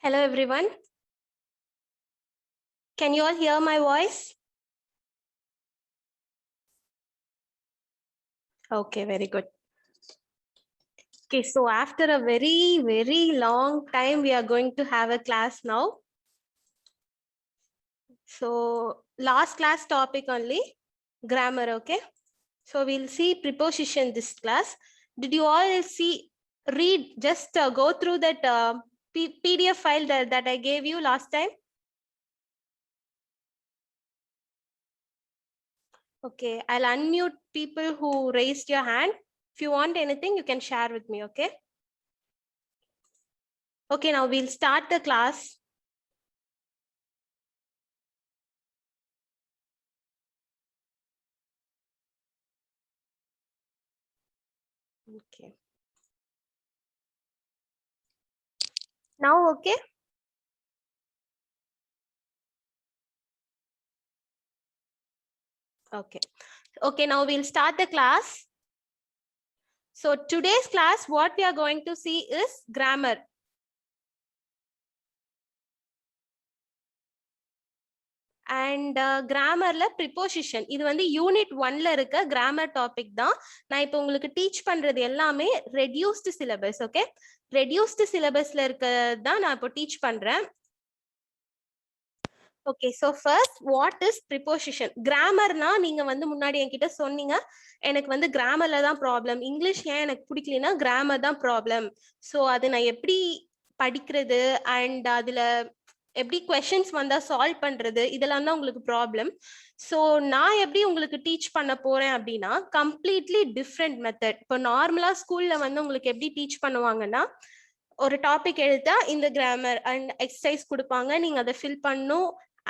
Hello everyone. Can you all hear my voice? Okay, very good. Okay, so after a very long time, we are going to have a class now. So last class topic only, grammar, okay? So we'll see preposition this class. Did you all read, just go through that PDF file that I gave you last time? Okay, I'll unmute people who raised your hand. If you want anything, you can share with me, okay? Okay, now we'll start the class. Okay. Now, okay? Okay. Okay, now we'll start the class. So today's class, what we are going to see is grammar. And கிராமர்ல preposition இது வந்து unit 1ல இருக்க grammar topic தான். நான் இப்போ உங்களுக்கு teach பண்றது எல்லாமே ரெடியூஸ்டு சிலபஸ். ஓகே, ரெடியூஸ்டு சிலபஸ்ல இருக்கிறது தான் நான் இப்போ டீச் பண்றேன். Okay, so first what is preposition? கிராமர்னா நீங்க வந்து முன்னாடி என்கிட்ட சொன்னீங்க எனக்கு வந்து கிராமர்ல தான் ப்ராப்ளம், இங்கிலீஷ் ஏன் எனக்கு பிடிக்கலன்னா கிராமர் தான் ப்ராப்ளம். ஸோ அது நான் எப்படி படிக்கிறது அண்ட் அதுல எப்படி கொஸ்டின்ஸ் வந்தா சால்வ் பண்றது இதெல்லாம் தான் உங்களுக்கு ப்ராப்ளம். ஸோ நான் எப்படி உங்களுக்கு டீச் பண்ண போறேன் அப்படின்னா கம்ப்ளீட்லி டிஃப்ரெண்ட் மெத்தட். இப்போ நார்மலா ஸ்கூல்ல வந்து உங்களுக்கு எப்படி டீச் பண்ணுவாங்கன்னா ஒரு டாபிக் எழுத்தா இந்த கிராமர் அண்ட் எக்ஸசைஸ் கொடுப்பாங்க, நீங்க அதை ஃபில் பண்ணும்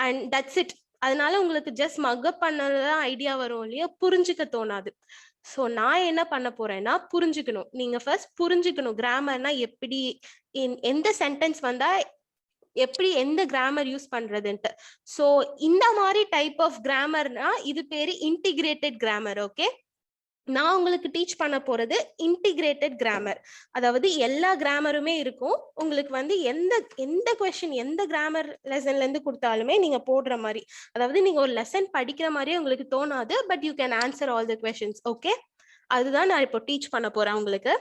அண்ட் தட்ஸ் இட். அதனால உங்களுக்கு ஜஸ்ட் மக்கப் பண்ணதான் ஐடியா வரும் இல்லையா, புரிஞ்சுக்க தோணாது. ஸோ நான் என்ன பண்ண போறேன்னா புரிஞ்சுக்கணும். நீங்க ஃபர்ஸ்ட் புரிஞ்சுக்கணும் கிராமர்னா எப்படி, எந்த சென்டென்ஸ் வந்தா எப்படி எந்த கிராமர் யூஸ் பண்றதுன்ட்டு. ஸோ இந்த மாதிரி டைப் ஆஃப் கிராமர்னா இது பேரு இன்டிகிரேட்டட் கிராமர். ஓகே, நான் உங்களுக்கு டீச் பண்ண போறது இன்டிகிரேட்டட் கிராமர். அதாவது எல்லா கிராமருமே இருக்கும். உங்களுக்கு வந்து எந்த கொஸ்டின் எந்த கிராமர் லெசன்ல இருந்து கொடுத்தாலுமே நீங்க போடுற மாதிரி, அதாவது நீங்க ஒரு லெசன் படிக்கிற மாதிரியே உங்களுக்கு தோணாது, but you can answer all the questions. Okay, அதுதான் நான் இப்போ டீச் பண்ண போறேன் உங்களுக்கு.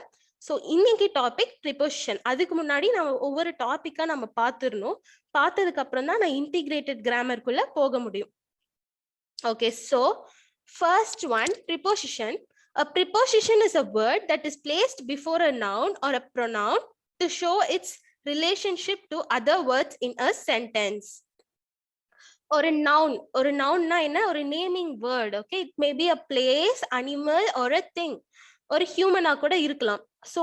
ஸோ இன்னைக்கு டாபிக் ப்ரிப்போசிஷன். அதுக்கு முன்னாடி நம்ம ஒவ்வொரு டாபிக்கா நம்ம பார்த்துடணும். பார்த்ததுக்கு அப்புறம் தான் நான் இன்டிகிரேட்டட் கிராமருக்குள்ள போக முடியும். Okay, so first one, preposition. A preposition is a word that is placed before a noun or a pronoun to show its relationship to other words in a sentence. ஒரு நவுன்னா என்ன, ஒரு naming word. Okay, it may be a place, animal or a thing. ஒரு ஹியூமனா கூட இருக்கலாம். So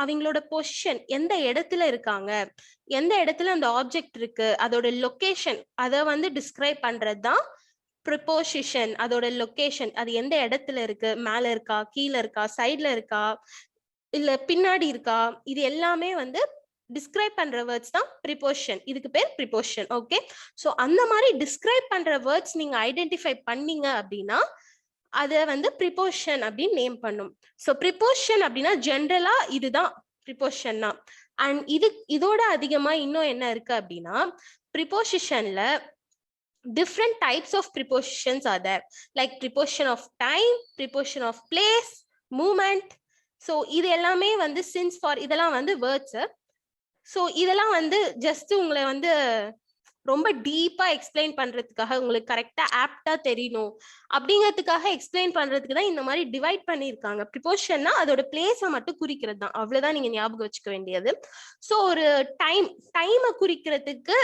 அவங்களோட position எந்த இடத்துல இருக்காங்க, எந்த இடத்துல அந்த ஆப்ஜெக்ட் இருக்கு, அதோட லொகேஷன் அதை வந்து டிஸ்கிரைப் பண்றது தான் ப்ரிப்போசிஷன். அதோட லொகேஷன், அது எந்த இடத்துல இருக்கு, மேல இருக்கா, கீழே இருக்கா, சைட்ல இருக்கா, இல்ல பின்னாடி இருக்கா, இது எல்லாமே வந்து டிஸ்கிரைப் பண்ற வேர்ட்ஸ் தான் ப்ரிப்போசிஷன். இதுக்கு பேர் ப்ரிப்போசிஷன். ஓகே, ஸோ அந்த மாதிரி டிஸ்கிரைப் பண்ற வேர்ட்ஸ் நீங்க ஐடென்டிஃபை பண்ணீங்க அப்படின்னா அதை வந்து ப்ரிப்போசிஷன் அப்படின்னு நேம் பண்ணும். ஸோ ப்ரிப்போசிஷன் அப்படின்னா ஜென்ரலா இதுதான் ப்ரிப்போசிஷன்னா. அண்ட் இதோட அதிகமா இன்னும் என்ன இருக்கு அப்படின்னா ப்ரிப்போசிஷன்ல different types of prepositions are there, like preposition of time, preposition of place, movement. So இது எல்லாமே வந்து since for இதெல்லாம் வந்து வேர்ட்ஸ். ஸோ இதெல்லாம் வந்து ஜஸ்ட் உங்களை வந்து ரொம்ப டீப்பா எக்ஸ்பிளைன் பண்றதுக்காக, உங்களுக்கு கரெக்டா ஆப்டா தெரியணும் அப்படிங்கிறதுக்காக எக்ஸ்பிளைன் பண்றதுக்கு தான் இந்த மாதிரி டிவைட் பண்ணியிருக்காங்க. ப்ரிப்போசிஷன்னா அதோட பிளேஸை மட்டும் குறிக்கிறது தான், அவ்வளவுதான் நீங்க ஞாபகம் வச்சுக்க வேண்டியது. ஸோ ஒரு டைமை குறிக்கிறதுக்கு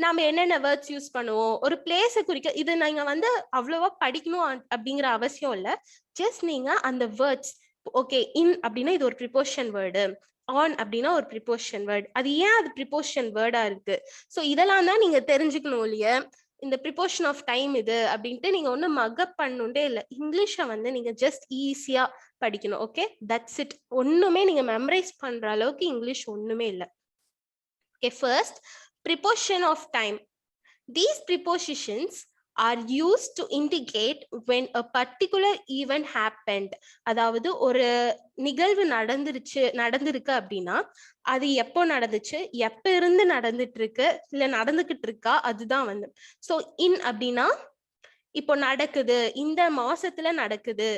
நாம என்னென்ன வேர்ட்ஸ் யூஸ் பண்ணுவோம், ஒரு பிளேஸை குறிக்க. இது நீங்க வந்து அவ்வளவா படிக்கணும் அப்படிங்கிற அவசியம் இல்லை. ஜஸ்ட் நீங்க அந்த வேர்ட்ஸ், ஓகே இன் அப்படின்னா இது ஒரு ப்ரிப்போசிஷன் வேர்டு, ஆன் அப்படின்னா ஒரு ப்ரிப்போசிஷன் வேர்டு, அது ஏன் அது ப்ரிப்போசிஷன் வேர்டா இருக்கு, ஸோ இதெல்லாம் தான் நீங்க தெரிஞ்சுக்கணும் இல்லையா. இந்த ப்ரிப்போசிஷன் ஆஃப் டைம் இது அப்படின்ட்டு நீங்க ஒன்றும் மக்கப் பண்ணுண்டே இல்லை. இங்கிலீஷை வந்து நீங்க ஜஸ்ட் ஈஸியா படிக்கணும். Okay, that's it. ஒண்ணுமே நீங்க மெமரைஸ் பண்ற அளவுக்கு இங்கிலீஷ் ஒண்ணுமே இல்லை. Okay, first preposition of time. These prepositions are used to indicate when a particular event happened. அதாவது ஒரு நிகழ்வு நடந்திருக்கு அப்படின்னா அது எப்போ நடந்துச்சு, எப்ப இருந்து நடந்துட்டு இருக்கு, இல்ல நடந்துகிட்டு இருக்கா, அதுதான் வந்து. ஸோ இன் அப்படின்னா இப்போ நடக்குது, இந்த மாசத்துல நடக்குது.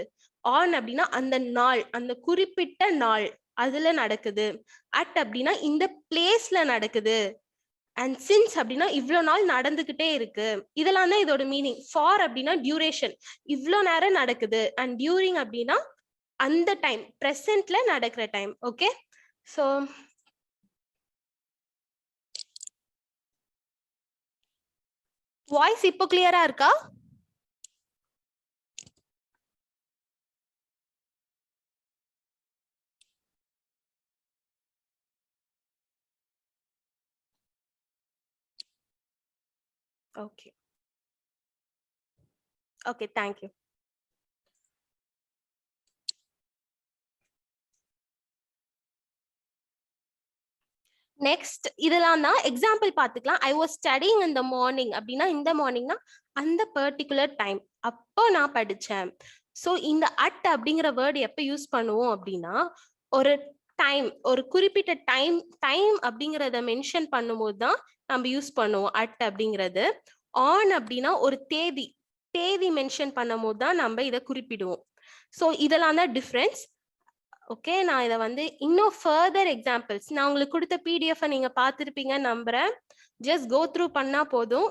ஆன் அப்படின்னா அந்த நாள், அந்த குறிப்பிட்ட நாள் அதுல நடக்குது. அட் அப்படின்னா இந்த பிளேஸ்ல நடக்குது. அண்ட் சின்ஸ் அப்படின்னா இவ்வளவு நாள் நடந்துகிட்டே இருக்கு. இதெல்லாம் தான் இதோட மீனிங். ஃபார் அப்படின்னா டியூரேஷன், இவ்வளவு நேரம் நடக்குது. அண்ட் டியூரிங் அப்படின்னா அந்த டைம், பிரசன்ட்ல நடக்கிற டைம். ஓகே, ஸோ வாய்ஸ் இப்போ கிளியரா இருக்கா? Okay okay, thank you. நெக்ஸ்ட் இதெல்லாம் தான் எக்ஸாம்பிள் பார்த்துக்கலாம். I was studying in the morning அப்படின்னா இந்த மார்னிங்னா அந்த பர்டிகுலர் டைம் அப்போ நான் படித்தேன். ஸோ இந்த அட் அப்படிங்கிற வேர்டு எப்போ யூஸ் பண்ணுவோம் அப்படின்னா ஒரு டைம், ஒரு குறிப்பிட்ட டைம் அப்படிங்கிறத மென்ஷன் பண்ணும்போது தான் நம்ம யூஸ் பண்ணுவோம் அட் அப்படிங்கிறது. ஆன் அப்படின்னா ஒரு தேதி மென்ஷன் பண்ணும் போது தான் நம்ம இதை குறிப்பிடுவோம். ஸோ இதெல்லாம் தான் டிஃப்ரென்ஸ். ஓகே, நான் இதை வந்து இன்னும் ஃபர்தர் எக்ஸாம்பிள்ஸ் நான் உங்களுக்கு கொடுத்த பிடிஎஃப் நீங்க பார்த்துருப்பீங்கன்னு நம்புறேன். ஜஸ்ட் கோ த்ரூ பண்ணா போதும்.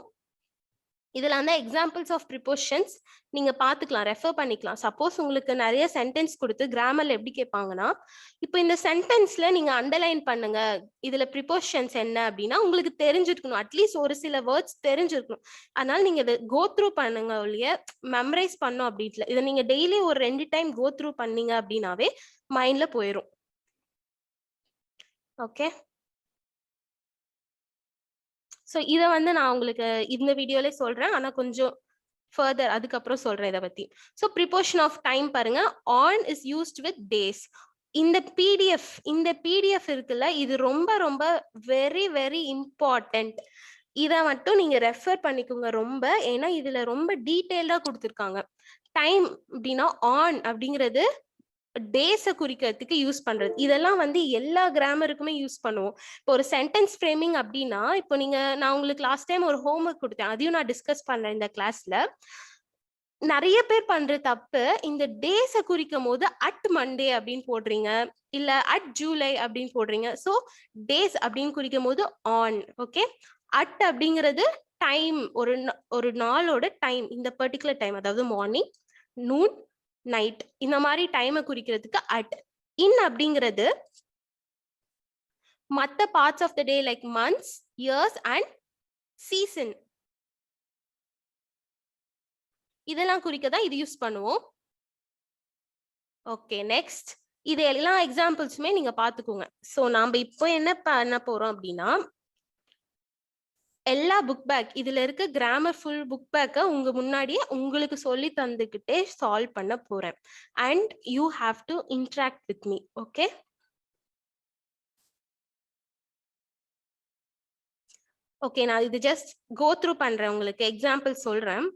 இதெல்லாம் தான் எக்ஸாம்பிள்ஸ் ஆஃப் ப்ரிப்போஷன்ஸ். நீங்க பார்த்துக்கலாம், ரெஃபர் பண்ணிக்கலாம். சப்போஸ் உங்களுக்கு நிறைய சென்டென்ஸ் கொடுத்து கிராமர்ல எப்படி கேட்பாங்கன்னா, இப்போ இந்த சென்டென்ஸ்ல நீங்க அண்டர்லைன் பண்ணுங்க, இதுல ப்ரிப்போஷன்ஸ் என்ன அப்படின்னா உங்களுக்கு தெரிஞ்சிருக்கணும், அட்லீஸ்ட் ஒரு சில வேர்ட்ஸ் தெரிஞ்சிருக்கணும். அதனால நீங்க இதை கோ த்ரூ பண்ணுங்க, ஒழிய மெமரைஸ் பண்ணோம் அப்படின்ட்டு இதை நீங்க டெய்லி ஒரு 2 டைம் கோ த்ரூ பண்ணீங்க அப்படின்னாவே மைண்ட்ல போயிடும். ஓகே, ஸோ இதை வந்து நான் உங்களுக்கு இந்த வீடியோல சொல்றேன், ஆனா கொஞ்சம் ஃபர்தர் அதுக்கப்புறம் சொல்றேன் இதை பத்தி. ஸோ ப்ரிப்போஷன் ஆஃப் டைம் பாருங்க, on is used with days. இந்த பிடிஎஃப் இருக்குல்ல, இது ரொம்ப ரொம்ப வெரி வெரி இம்பார்ட்டன்ட். இதை மட்டும் நீங்க ரெஃபர் பண்ணிக்கோங்க ரொம்ப, ஏன்னா இதுல ரொம்ப டீட்டெயில்டா கொடுத்துருக்காங்க. டைம் அப்படின்னா ஆன் அப்படிங்கிறது டேஸை குறிக்கிறதுக்கு யூஸ் பண்றது. இதெல்லாம் வந்து எல்லா கிராமருக்குமே யூஸ் பண்ணுவோம். இப்போ ஒரு சென்டென்ஸ் ஃப்ரேமிங் அப்படின்னா, இப்போ நான் உங்களுக்கு லாஸ்ட் டைம் ஒரு ஹோம்ஒர்க் கொடுத்தேன், அதையும் நான் டிஸ்கஸ் பண்றேன் இந்த கிளாஸ்ல. நிறைய பேர் பண்ற தப்பு, இந்த டேஸை குறிக்கும் போது அட் மண்டே அப்படின்னு போடுறீங்க, இல்ல அட் ஜூலை அப்படின்னு போடுறீங்க. ஸோ டேஸ் அப்படின்னு குறிக்கும் போது ஆன். ஓகே, அட் அப்படிங்கிறது டைம், ஒரு நாளோட டைம், இந்த பர்டிகுலர் டைம், அதாவது மார்னிங், நூன், நைட், இந்த மாதிரி டைமை குறிக்கிறதுக்கு அட். இன் அப்படிங்கிறது மற்ற parts of the day like months, years and season, இதெல்லாம் குறிக்க தான் இது யூஸ் பண்ணுவோம். ஓகே, நெக்ஸ்ட் இது எல்லா எக்ஸாம்பிள்ஸுமே நீங்க பாத்துக்கோங்க. ஸோ நாம இப்போ என்ன பண்ண போறோம் அப்படின்னா, எல்லா புக் பேக், இதுல இருக்க கிராமர் ஃபுல் புக் பேக்கை உங்க முன்னாடியே உங்களுக்கு சொல்லி தந்துக்கிட்டே சால்வ் பண்ண போறேன். And you have to interact with me. Okay, okay, நான் இது ஜஸ்ட் கோ த்ரூ பண்றேன், உங்களுக்கு எக்ஸாம்பிள் சொல்றேன்.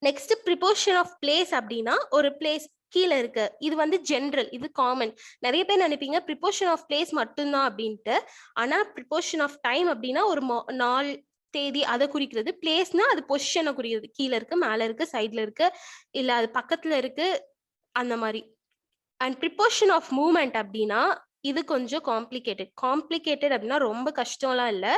நெக்ஸ்ட் ப்ரிப்போஷன் ஆஃப் பிளேஸ் அப்படின்னா ஒரு பிளேஸ் கீழே இருக்கு, இது வந்து ஜென்ரல், இது காமன். நிறைய பேர் நினைப்பீங்க ப்ரிப்போஷன் ஆஃப் பிளேஸ் மட்டும்தான் அப்படின்ட்டு. ஆனா ப்ரிப்போஷன் ஆஃப் டைம் அப்படின்னா ஒரு நாள், தேதி, அதை குறிக்கிறது. பிளேஸ்னா அது பொசிஷனை குறிக்கிறது, கீழே இருக்கு, மேல இருக்கு, சைட்ல இருக்கு, இல்ல அது பக்கத்துல இருக்கு, அந்த மாதிரி. அண்ட் ப்ரிப்போஷன் ஆஃப் மூவ்மெண்ட் அப்படின்னா இது கொஞ்சம் காம்ப்ளிகேட்டட் அப்படின்னா ரொம்ப கஷ்டம்லாம் இல்லை.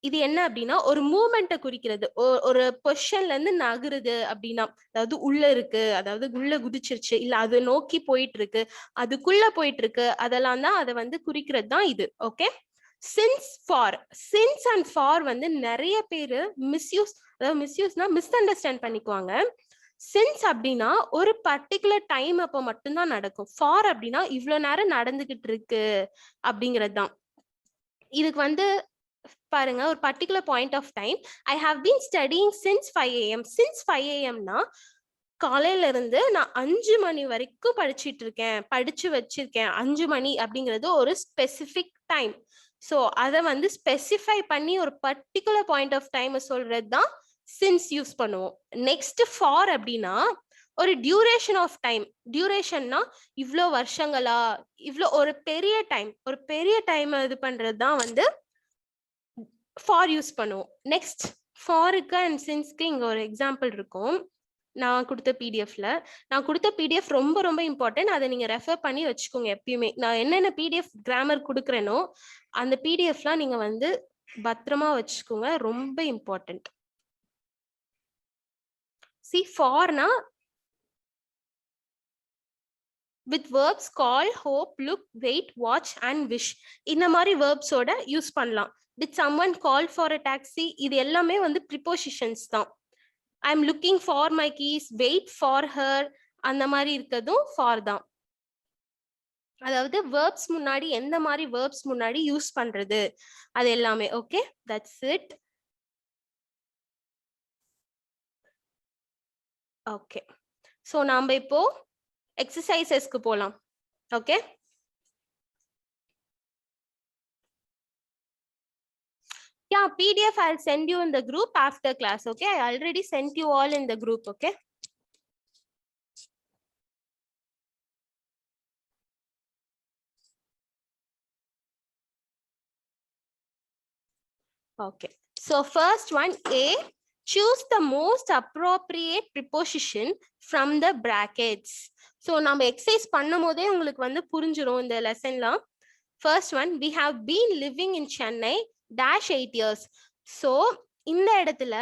இது என்ன அப்படின்னா ஒரு மூவ்மெண்ட்டை குறிக்கிறது, ஒரு பொசிஷன்ல இருந்து நகருது அப்படின்னா, அதாவது உள்ள இருக்கு, அதாவது உள்ள குதிச்சிருச்சு, இல்ல அது நோக்கி போயிட்டு இருக்கு, அதுக்குள்ள போயிட்டு இருக்கு, அதெல்லாம் தான் அதை வந்து குறிக்கிறது தான் இது. ஓகே, சின்ஸ் அண்ட் ஃபார் வந்து நிறைய பேரு மிஸ்யூஸ்னா மிஸ் அண்டர்ஸ்டாண்ட் பண்ணிக்குவாங்க. சின்ஸ் அப்படின்னா ஒரு பர்டிகுலர் டைம் அப்போ மட்டும்தான் நடக்கும். ஃபார் அப்படின்னா இவ்வளவு நேரம் நடந்துகிட்டு இருக்கு அப்படிங்கிறது தான். இதுக்கு வந்து பாருங்க, ஒரு particular point of time, I have been studying since 5 AM. Since 5 AM-னா காலையில இருந்து நான் 5 மணி வரைக்கும் படிச்சு வச்சிருக்கேன். 5 மணி அப்படிங்கிறது ஒரு ஸ்பெசிபிக் டைம். ஸோ அதை வந்து ஸ்பெசிஃபை பண்ணி ஒரு பர்டிகுலர் பாயிண்ட் ஆஃப் டைம் சொல்றது தான் சின்ஸ் யூஸ் பண்ணுவோம். நெக்ஸ்ட் ஃபார் அப்படின்னா ஒரு டியூரேஷன் ஆஃப் டைம். டியூரேஷன்னா இவ்வளோ வருஷங்களா, இவ்வளோ ஒரு பெரிய டைம் இது பண்றது தான் வந்து ஃபார் யூஸ் பண்ணுவோம். நெக்ஸ்ட் ஃபாருக்கு அண்ட் சின்ஸ்க்கு இங்க ஒரு எக்ஸாம்பிள் இருக்கும். நான் கொடுத்த பிடிஎஃப் ரொம்ப ரொம்ப இம்பார்ட்டன்ட். அதை நீங்க ரெஃபர் பண்ணி வச்சுக்கோங்க எப்பயுமே. நான் என்னென்ன பிடிஎஃப் கிராமர் கொடுக்குறேனோ அந்த பிடிஎஃப்லாம் நீங்க வந்து பத்திரமா வச்சுக்கோங்க, ரொம்ப இம்பார்ட்டன்ட். சி ஃபார்னா with verbs call, hope, look, wait, watch and wish. இந்த மாதிரி verbsோட யூஸ் பண்ணலாம். Did someone call for a taxi? இது எல்லாமே வந்து prepositions தான். I'm looking for my keys, wait for her, அந்த மாதிரி இருக்கிறதும் for தான். அதாவது verbs முன்னாடி எந்த மாதிரி verbs முன்னாடி யூஸ் பண்றது அது எல்லாமே. Okay, that's it. Okay, so நாம இப்போ எக்ஸசைசஸ்க்கு போலாம். Okay, yeah, PDF I'll send you in the group after class. Okay, I already sent you all in the group. Okay, okay, so first one, A, choose the most appropriate preposition from the brackets. So நம்ம exercise பண்ணும்போதே உங்களுக்கு வந்து புரிஞ்சிரும் இந்த லெசன்லாம். First one, we have been living in Chennai dash 8 years. So இந்த இடத்துல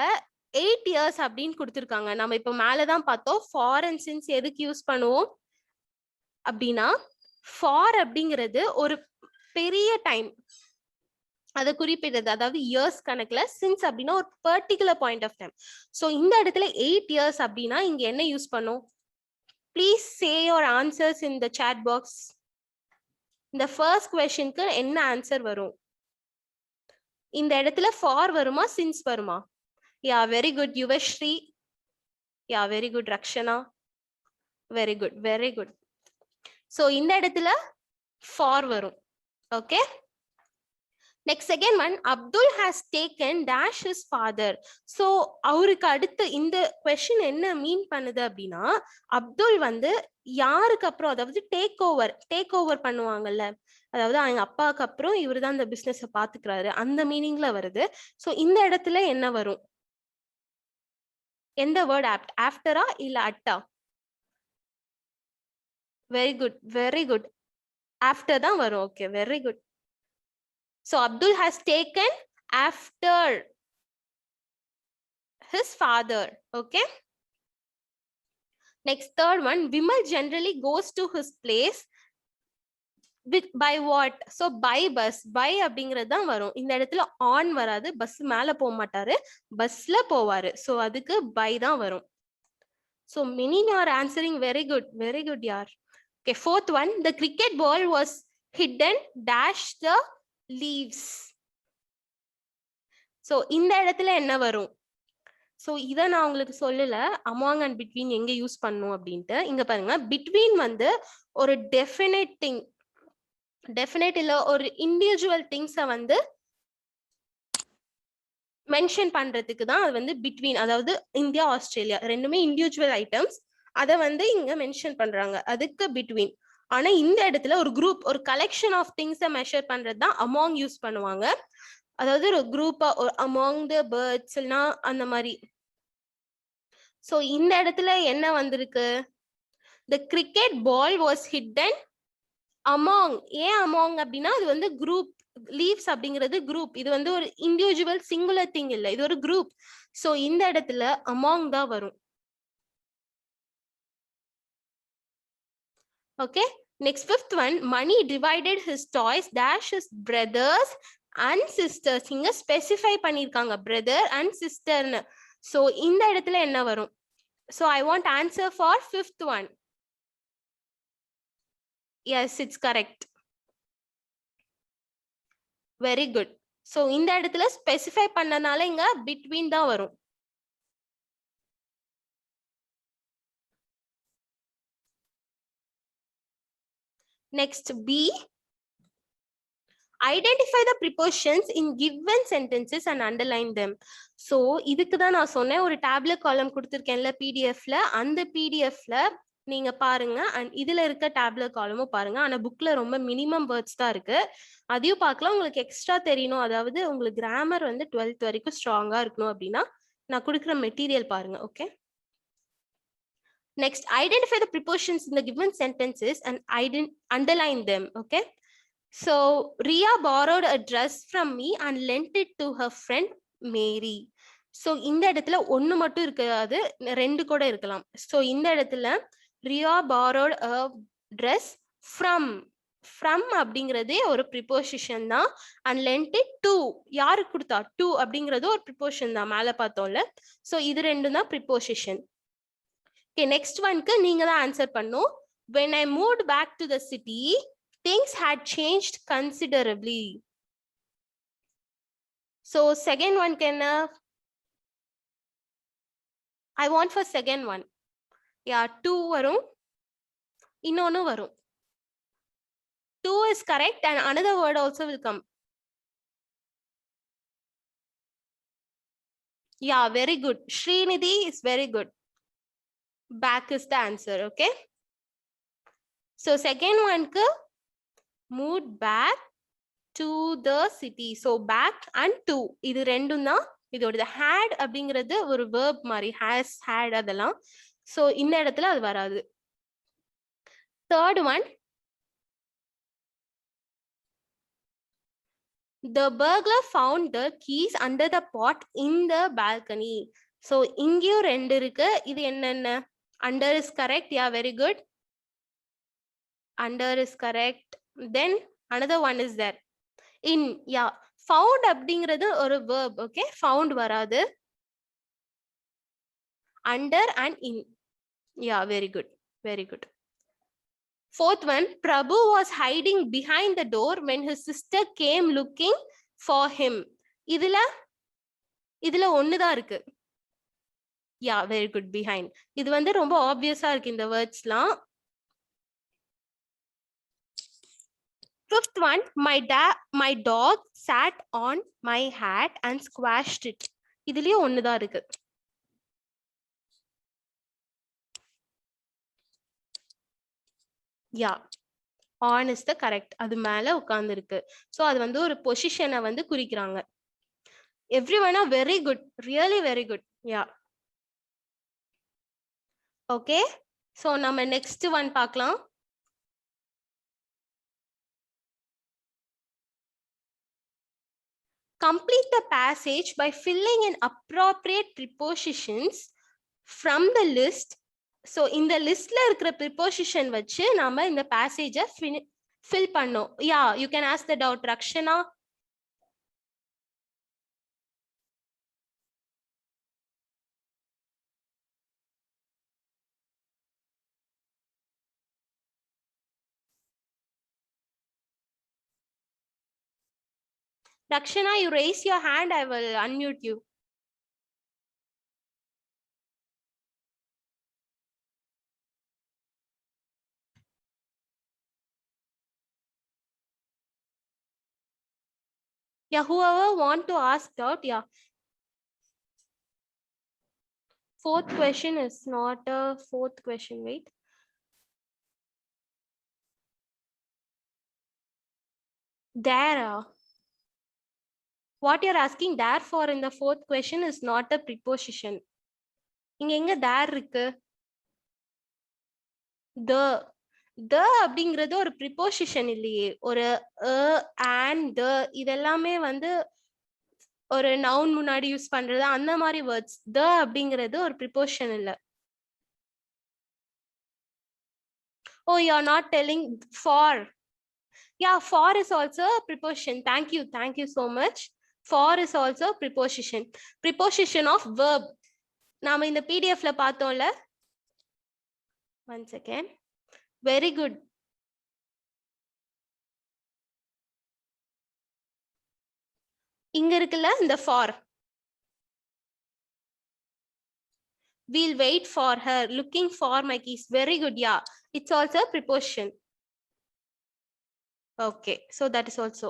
8 years அப்படின்னு கொடுத்துருக்காங்க. நம்ம இப்போ மேலதான் பார்த்தோம் for and since எதுக்கு யூஸ் பண்ணுவோம் அப்படின்னா, for அப்படிங்கிறது ஒரு பெரிய டைம் அதை குறிப்பிடுறது, அதாவது இயர்ஸ் கணக்குல. சின்ஸ் அப்படின்னா ஒரு particular point of time. So இந்த இடத்துல 8 years அப்படின்னா இங்க என்ன யூஸ் பண்ணும்? Please say your answers in the chat box. இந்த ஃபர்ஸ்ட் கொஸ்டினுக்கு என்ன ஆன்சர் வரும்? இந்த இடத்துல ஃபார் வருமா சின்ஸ் வருமா? Ya, very good Yuvashree. Ya, very good Rakshana. Very good, very good. So இந்த இடத்துல ஃபார் வரும். Okay, next second one, Abdul has taken dash his father. So அவருக்கு அடுத்து இந்த question என்ன மீன் பண்ணுது அப்படின்னா, அப்துல் வந்து யாருக்கு அப்புறம், அதாவது டேக் ஓவர் பண்ணுவாங்கல்ல, அதாவது அவங்க அப்பாவுக்கு அப்புறம் இவர் தான் இந்த பிசினஸ் பாத்துக்கிறாரு, அந்த மீனிங்ல வருது. ஸோ இந்த இடத்துல என்ன வரும்? எந்த வேர்ட் ஆப்ட்? ஆஃப்டரா இல்ல அட்டா? Very good, very good. After தான் வரும். Okay, very good. So Abdul has taken after his father. Okay. Next, third one, Vimal generally goes to his place with by what? So by bus. By அப்படிங்கிறது தான் வரும். இந்த இடத்துல on வராது, bus மேல போக மாட்டாரு, பஸ்ல போவாரு. So அதுக்கு by தான் வரும். So many are answering very good, very good yaar. Okay, fourth one, the cricket ball was hidden dash the leaves. So இந்த இடத்துல என்ன வரும்? ஸோ இதை நான் உங்களுக்கு சொல்லல அமாங் அண்ட் பிட்வீன் எங்க யூஸ் பண்ணும் அப்படின்ட்டு. இங்க பாருங்க, பிட்வீன் வந்து ஒரு டெஃபினைட் திங், டெஃபினைட் இல்ல ஒரு இண்டிவிஜுவல் திங்ஸை வந்து மென்ஷன் பண்றதுக்கு தான் அது வந்து பிட்வீன். அதாவது இந்தியா ஆஸ்திரேலியா ரெண்டுமே இண்டிவிஜுவல் ஐட்டம்ஸ், அதை வந்து இங்க மென்ஷன் பண்றாங்க, அதுக்கு பிட்வீன். ஆனா இந்த இடத்துல ஒரு குரூப், ஒரு கலெக்ஷன் ஆஃப் திங்ஸை மெஷர் பண்றது தான் அமாங் யூஸ் பண்ணுவாங்க. அதாவது ஒரு குரூப்பா அமாங் த பேர்ட்ஸ்னா அந்த மாதிரி. சோ இந்த இடத்துல என்ன வந்திருக்கு? the cricket ball was hidden among. ஏன் among அப்படின்னா அது வந்து குரூப். லீவ்ஸ் அப்படிங்கிறது குரூப், இது வந்து ஒரு இண்டிவிஜுவல் சிங்குலர் திங் இல்ல, இது ஒரு குரூப். சோ இந்த இடத்துல among தான் வரும். Okay, next fifth one, Mani divided his toys dash his brothers and sisters. இங்க ஸ்பெசிஃபை பண்ணிருக்காங்க brother and sisterன்னு. சோ இந்த இடத்துல என்ன வரும்? So I want answer for fifth one. Yes, it's correct. Very good. So இந்த இடத்துல ஸ்பெசிஃபை பண்ணனால இங்க between தான் வரும். Next B, Identify the prepositions in given sentences and underline them. So இதுக்கு தான் நான் சொன்னேன் ஒரு டேப்லெட் காலம் கொடுத்திருக்கேன்ல பிடிஎஃப்ல, அந்த பிடிஎஃப்ல நீங்க பாருங்க அண்ட் இதுல இருக்க டேப்லெட் காலமும் பாருங்க. ஆனா புக்ல ரொம்ப மினிமம் வேர்ட்ஸ் தான் இருக்கு, அதையும் பார்க்கலாம். உங்களுக்கு எக்ஸ்ட்ரா தெரியணும், அதாவது உங்களுக்கு கிராமர் வந்து 12th வரைக்கும் ஸ்ட்ராங்கா இருக்கணும் அப்படின்னா நான் கொடுக்குற மெட்டீரியல் பாருங்க. Okay, next identify the prepositions in the given sentences and underline them. Okay, so Ria borrowed a dress from me and lent it to her friend Mary. So இந்த இடத்துல ஒன்னு மட்டும் இருக்காது, ரெண்டு கூட இருக்கலாம். So இந்த இடத்துல Ria borrowed a dress from அப்படிங்கிறதே ஒரு preposition தான் and lent it to யாருக்கு கொடுத்தா to அப்படிங்கிறது ஒரு preposition தான் மேல பார்த்தோம்ல. So இது ரெண்டும் தான் preposition. Okay, next one க்கு நீங்க தான் ஆன்சர் பண்ணும். When I moved back to the city, things had changed considerably. So second one can I want for second one. Yeah, 2 varum, இன்னொன்னு வரும். 2 is correct and another word also will come. Yeah, very good. Srinidhi is very good. Back is the answer. Okay, so second one ku moved back to the city. So back and to இது ரெண்டும் தான் இதோட. had அப்படிங்கிறது ஒரு verb மாதிரி, has had அதெல்லாம். So இந்த இடத்துல அது வராது. Third one, the burglar found the keys under the pot in the balcony. So இங்கேயும் ரெண்டு இருக்கு, இது என்னென்ன? Under is correct. Yeah, very good. Under is correct. Then another one is there. In, yeah, found அப்படிங்கிறது ஒரு verb. Okay, found வராது. Under and in. Yeah, very good, very good. Fourth one, Prabhu was hiding behind the door when his sister came looking for him. இதுல ஒண்ணுதான் இருக்கு. Yeah, very good, behind. இது வந்து ரொம்ப ஆப்வியஸா இருக்கு இந்த வேர்ட்ஸ்லாம். Fifth one, my dog sat on my hat and squashed it. இதுலயும் ஒண்ணுதான் இருக்கு. Yeah, on is the correct. அது மேல உட்கார்ந்து இருக்கு. So அது வந்து ஒரு பொசிஷனை வந்து குறிக்கிறாங்க. Everyone are very good, really very good. Yeah. Okay, so நம்ம next one பார்க்கலாம். Complete the passage by filling in appropriate prepositions from the list. So இந்த லிஸ்ட்ல இருக்கிற preposition வச்சு நாம இந்த passage fill பண்ணோம். Yeah, you can ask the doubt, Rakshana. Rakshana, you raise your hand, I will unmute you. Yeah, whoever want to ask out, yeah. Fourth question is not a fourth question, wait. There. What you're asking there for in the fourth question is not a preposition. இங்க எங்க there இருக்கு? The அப்படிங்கிறது ஒரு preposition இல்லையே. ஒரு and the இதெல்லாமே வந்து ஒரு noun முன்னாடி யூஸ் பண்றது அந்த மாதிரி words. The அப்படிங்கிறது ஒரு preposition இல்ல. Oh, you're not telling for. Yeah, for is also a preposition. Thank you so much. For is also preposition. Preposition of verb. நாம இந்த பிடிஎஃப்ல பார்த்தோம்ல. One second. Very good. இங்க இருக்குல்ல இந்த for. We'll wait for her. Looking for my keys. Very good. Yeah, it's also a preposition. Okay, so that is also.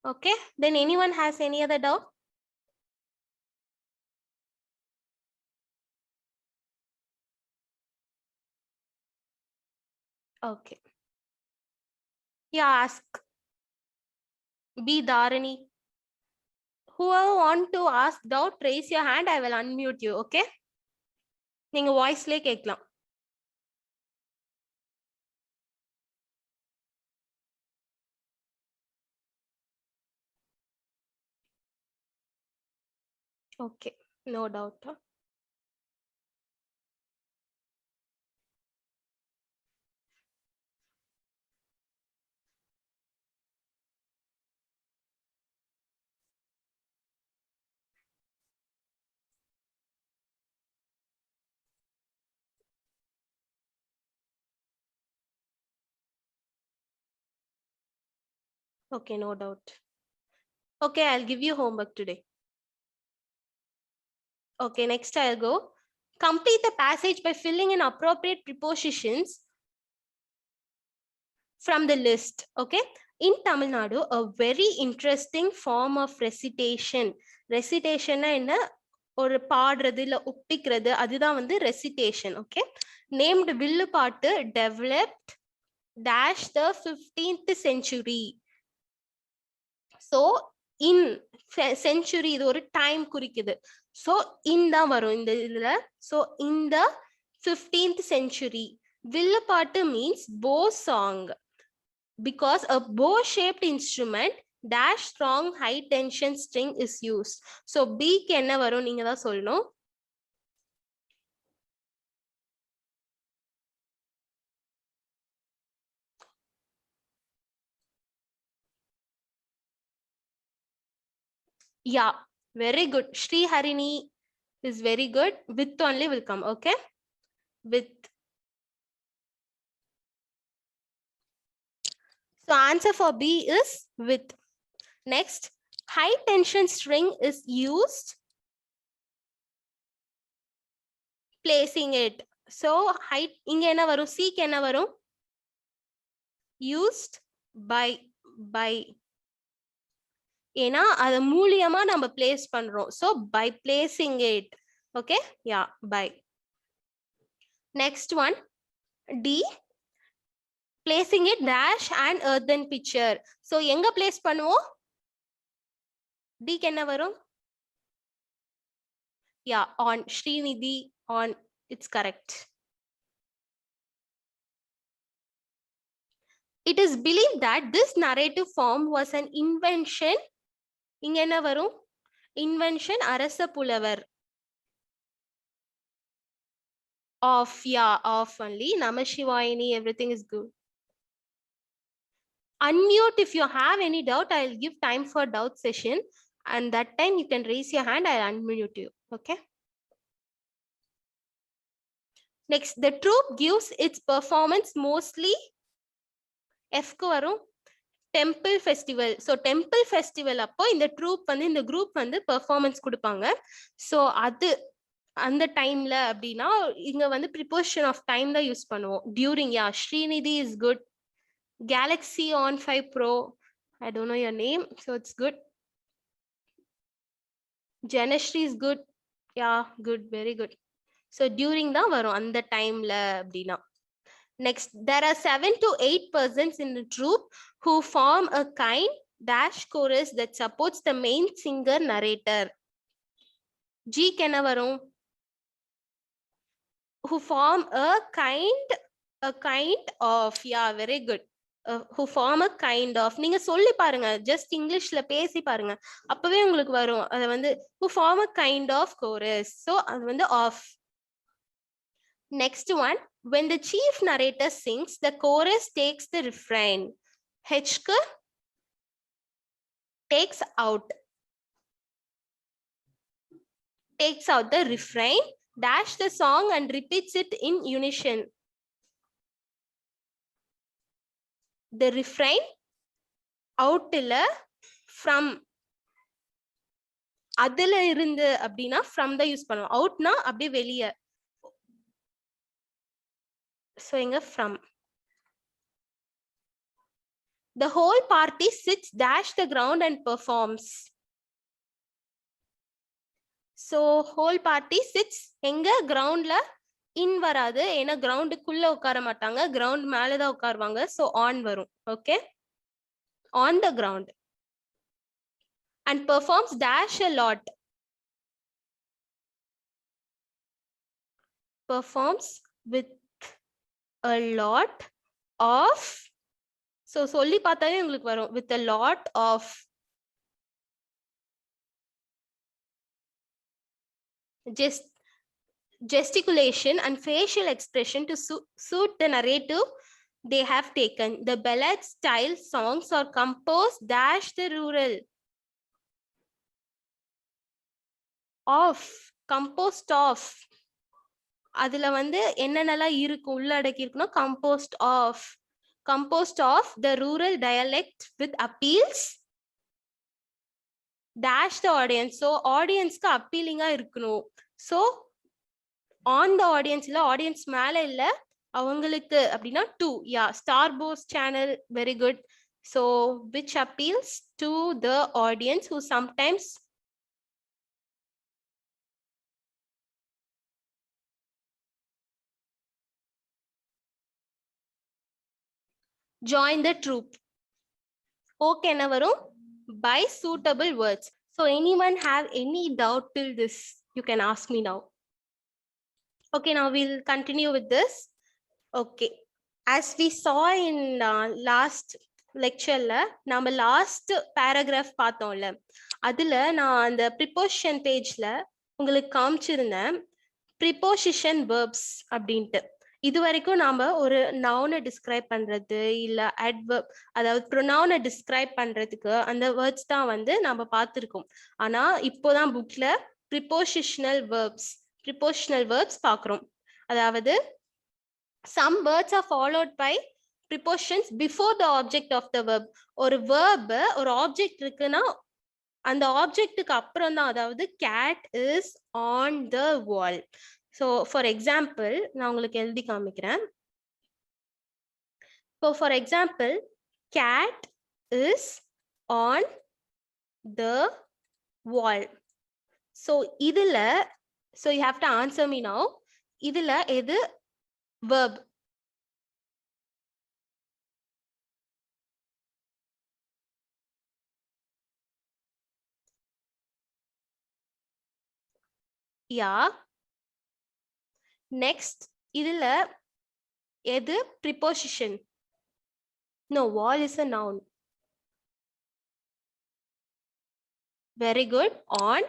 Okay, then anyone has any other doubt? Okay. Yeah, ask. Be Dharani. Whoever want to ask doubt, raise your hand. I will unmute you. Okay? நீங்க வாய்ஸ்லயே கேட்கலாம். Okay, no doubt. Huh? Okay, no doubt. Okay, I'll give you homework today. Okay, next I'll go. Complete the passage by filling in appropriate prepositions from the list. Okay. In Tamil Nadu, a very interesting form of recitation. Recitation என்ன ஒரு பாடுறது இல்ல ஒப்பிக்கிறது அதுதான் வந்து recitation. Okay. Named வில்லுப்பாட்டு developed dash the 15th century. So in century இது ஒரு time குறிக்குது. So in தான் வரும் இந்த இதுல. So in the 15th century. வில்லுப்பாட்டு means bow song. Because a bow shaped instrument dash strong high tension string is used. So B க்கு என்ன வரும் நீங்க தான் சொல்லணும். Yeah, very good. Shri Harini is very good. With only will come. Okay. With. So answer for B is with. Next, high tension string is used placing it. So high இங்க என்ன வரும்? C க்கு என்ன வரும்? Used by ஏன்னா அது மூலியமா நம்ம பிளேஸ் பண்றோம். So by placing it. Okay? Yeah, by. Next one, D. Placing it dash and earthen pitcher. So எங்க place பண்ணுவோம்? D க்கு என்ன வரும்? Yeah, on Srinidhi, on. It's correct. It is believed that this narrative form was an invention. இங்க என்ன வரும்? Invention அரச புலவர். Of, yeah, of only. Namashivayini, everything is good. Unmute if you have any doubt. I'll give time for doubt session. And that time you can raise your hand. I'll unmute you. Okay. Next, the troupe gives its performance mostly F க்கு வரும் temple festival. So temple festival அப்போ இந்த troupe வந்து இந்த group வந்து performance கொடுப்பாங்க. So அது அந்த டைம்ல அப்படின்னா இங்க வந்து preposition of time தான் யூஸ் பண்ணுவோம். During, yeah, Srinidhi is good. Galaxy on 5 Pro. I don't know your name, so it's good. Janashri is good. Yeah, good, very good. So during தான் வரும் அந்த டைம்ல அப்படின்னா. Next, there are 7 to 8 persons in the troupe who form a kind dash chorus that supports the main singer narrator. G க்கு என்ன வரும்? Who form a kind of. Yeah, very good. Who form a kind of. நீங்க சொல்லி பாருங்க, just இங்கிலீஷ்ல பேசி பாருங்க, அப்பவே உங்களுக்கு வரும். அது வந்து who form a kind of chorus. So அது வந்து of. Next one, when the chief narrator sings, the chorus takes the refrain. H க்கு takes out the refrain, dash the song and repeats it in unison. The refrain out இல்ல from. அதுல இருந்து அப்படின்னா from தான் use பண்ணுவோம். outனா அப்படியே வெளியே. So இங்க from. The whole party sits dash the ground and performs. So whole party sits எங்க கிரவுண்ட்ல இன் வராது, ஏன்னா கிரவுண்டுக்குள்ள உட்கார மாட்டாங்க, கிரவுண்ட் மேலதான் உட்காருவாங்க. ஸோ ஆன் வரும். Okay, on the ground and performs dash a lot. Performs with a lot of. So சொல்லி பார்த்தாலே உங்களுக்கு வரும். With a lot of. Gesticulation and facial expression to suit the narrative they have taken. The ballad style songs are composed dash the rural of. Composed of. அதுல வந்து என்னென்னலாம் இருக்கு உள்ளடக்கி இருக்குன்னா composed of the rural dialect with appeals dash the audience. So audience-க்கு அப்பீலிங்கா இருக்கணும். So on the audience இல்ல, audience மேல இல்ல, அவங்களுக்கு அப்படின்னா to. Yeah, Starburst channel, very good. So which appeals to the audience who sometimes join the troupe. Okay, என்ன வரும்? By suitable words. So anyone have any doubt till this? You can ask me now. Okay, now we'll continue with this. Okay, as we saw in last lectureல நம்ம last paragraph பார்த்தோம்ல, அதுல நான் அந்த preposition பேஜ்ல உங்களுக்கு காமிச்சிருந்தேன் preposition verbs அப்படின்ட்டு. இது வரைக்கும் நாம ஒரு நவுனை டிஸ்கிரைப் பண்றது இல்ல அட்வர்ப், அதாவது ப்ரொனவுனை டிஸ்கிரைப் பண்றதுக்கு அந்த வேர்ட்ஸ் தான் வந்து நம்ம பார்த்துருக்கோம். ஆனா இப்போதான் புக்ல ப்ரிப்போசிஷனல் வேர்ப்ஸ் பார்க்குறோம். அதாவது some words are followed by prepositions before the object of the verb. ஒரு verb ஒரு ஆப்ஜெக்ட் இருக்குன்னா அந்த ஆப்ஜெக்ட்டுக்கு அப்புறம் தான், அதாவது cat is on the wall. So for example நான் உங்களுக்கு எழுதி காமிக்கிறேன். So for example, cat is on the wall. So இதுல, so you have to answer me now. இதுல எது verb? Yeah. Next, இதுல எது preposition? No, wall is a noun. Very good. On.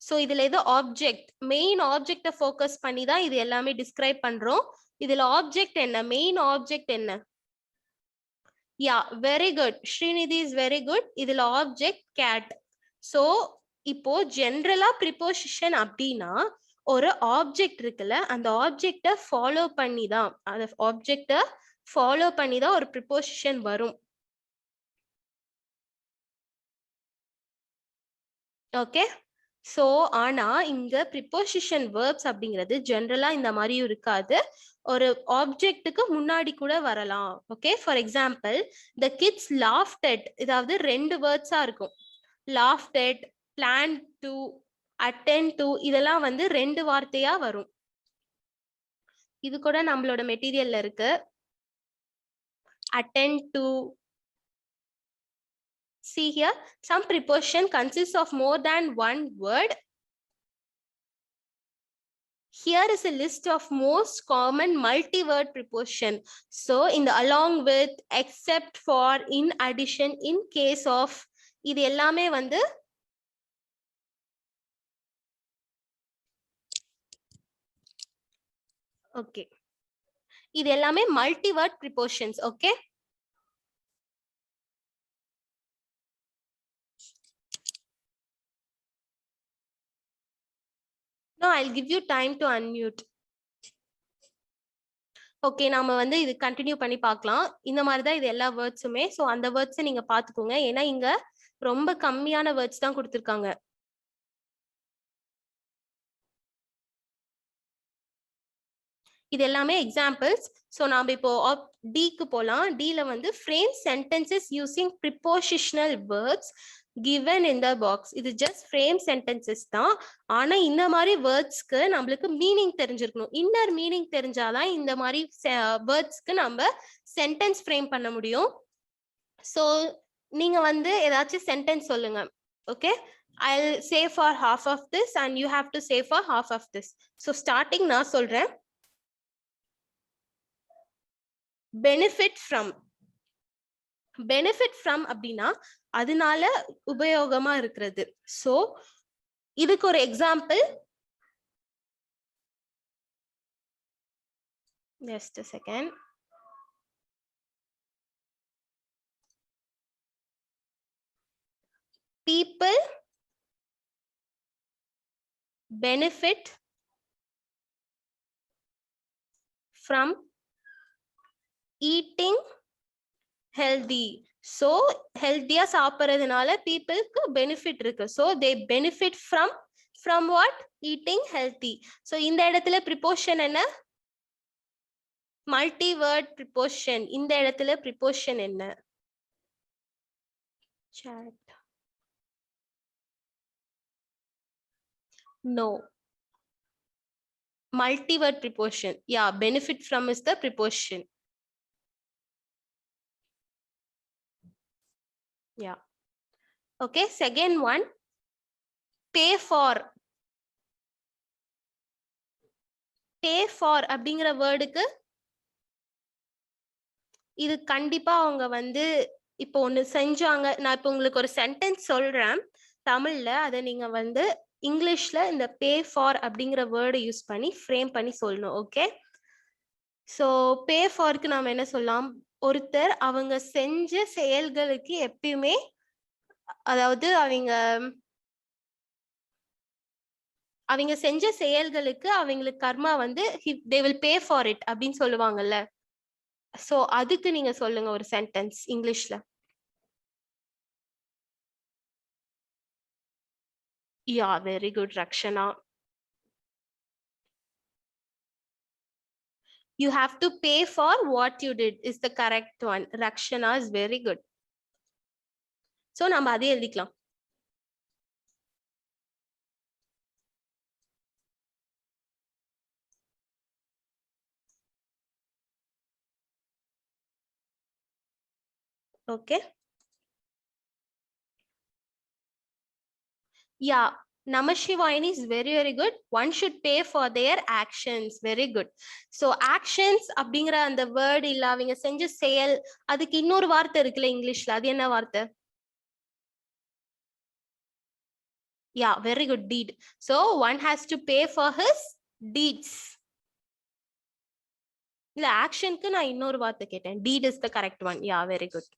So இதுல எது object? Main object focus பண்ணி தான் இது எல்லாமே describe பண்றோம். இதுல object என்ன? Main object என்ன? Yeah, very good. Srinidhi is very good. இதுல object cat. So இப்போ ஜென்ரலா ப்ரிப்போசிஷன் அப்படின்னா ஒரு ஆப்ஜெக்ட் இருக்குல்ல, அந்த ஆப்ஜெக்ட ஃபாலோ பண்ணி தான், அந்த ஆப்ஜெக்ட ஃபாலோ பண்ணி தான் ஒரு ப்ரிப்போசிஷன் வரும். ஓகே, ஸோ ஆனா இங்க ப்ரிப்போசிஷன் வேர்ப்ஸ் அப்படிங்கிறது ஜென்ரலா இந்த மாதிரியும் இருக்காது, ஒரு ஆப்ஜெக்ட்டுக்கு முன்னாடி கூட வரலாம். Okay, for example the kids loft at, இதாவது ரெண்டு வேர்ட்ஸா இருக்கும். Loft at, plan to, attend to, இதெல்லாம் வந்து ரெண்டு வார்த்தையா வரும். இது கூட நம்மளோட மெட்டீரியல்ல இருக்கு. attend to. See here, some preposition consists of more than one word. Here is a list of most common multi-word preposition. So in the along with, except for, in addition, in case of, இது எல்லாமே வந்து okay, இது எல்லாமே multi-word prepositions. Okay, no, I'll give you time to unmute. Okay, நாம வந்து இது continue பண்ணி பார்க்கலாம். இந்த மாதிரி தான் இது எல்லா வேர்ட்ஸுமே. ஸோ அந்த வேர்ட்ஸை நீங்க பார்த்துக்கோங்க, ஏன்னா இங்க ரொம்ப கம்மியான வேர்ட்ஸ் தான் கொடுத்துருக்காங்க. இது எல்லாமே எக்ஸாம்பிள்ஸ். ஸோ நாம இப்போ டிக்கு போலாம். டில வந்து frame sentences using prepositional words given in the box. இது ஜஸ்ட் ஃப்ரேம் சென்டென்சஸ் தான். ஆனா இந்த மாதிரி வேர்ட்ஸ்க்கு நம்மளுக்கு மீனிங் தெரிஞ்சிருக்கணும். இன்னர் மீனிங் தெரிஞ்சாதான் இந்த மாதிரி வேர்ட்ஸ்க்கு நம்ம சென்டென்ஸ் ஃப்ரேம் பண்ண முடியும். ஸோ நீங்க வந்து ஏதாச்சும் சென்டென்ஸ் சொல்லுங்க. Okay, I'll say for half of this and you have to say for half of this. So starting நான் சொல்றேன். benefit from அப்படின்னா அதனால உபயோகமா இருக்கிறது. சோ இதுக்கு ஒரு example, just a second. People benefit from eating healthy. So healthy சாப்பிடுறதுனால பீப்புளுக்கு பெனிஃபிட் இருக்கு. So they benefit from what? Eating healthy. So இந்த இடத்துல ப்ரிப்போஷன் என்ன? Multi word preposition. இந்த இடத்துல ப்ரிப்போஷன் என்ன? chat. No. Multi word preposition. Yeah, benefit from is the preposition. Yeah. Okay, second one, pay for. Pay for அப்படிங்கிற வேர்டுக்கு இது கண்டிப்பா அவங்க வந்து இப்போ ஒண்ணு செஞ்சாங்க. நான் இப்போ உங்களுக்கு ஒரு சென்டென்ஸ் சொல்றேன் தமிழ்ல, அதை நீங்க வந்து இங்கிலீஷ்ல இந்த பே ஃபார் அப்படிங்கிற வேர்டை யூஸ் பண்ணி ஃப்ரேம் பண்ணி சொல்லணும். ஓகே, ஸோ பே ஃபார்க்கு நாம என்ன சொல்லலாம்? ஒருத்தர் அவங்க செஞ்ச செயல்களுக்கு எப்பயுமே, அதாவது அவங்க செஞ்ச செயல்களுக்கு அவங்களுக்கு கர்மா வந்து they will pay for it அப்படின்னு சொல்லுவாங்கல்ல. சோ அதுக்கு நீங்க சொல்லுங்க ஒரு சென்டென்ஸ் இங்கிலீஷ்ல. Yeah, very good, Rakshana. You have to pay for what you did is the correct one. Rakshana is very good. So நம்ம அதே எழுதிக்கலாம். Okay. Yeah, Namashivayani is very, very good. One should pay for their actions. Very good. So actions அப்படிங்கிற அந்த word இல்ல, அவங்க செஞ்ச செயல், அதுக்கு இன்னொரு வார்த்தை இருக்குல்ல இங்கிலீஷ்ல, அது என்ன வார்த்தை? Yeah, very good, deed. So one has to pay for his deeds. இல்ல ஆக்ஷனுக்கு நான் இன்னொரு வார்த்தை கேட்டேன். deed is the correct one. Yeah, very good.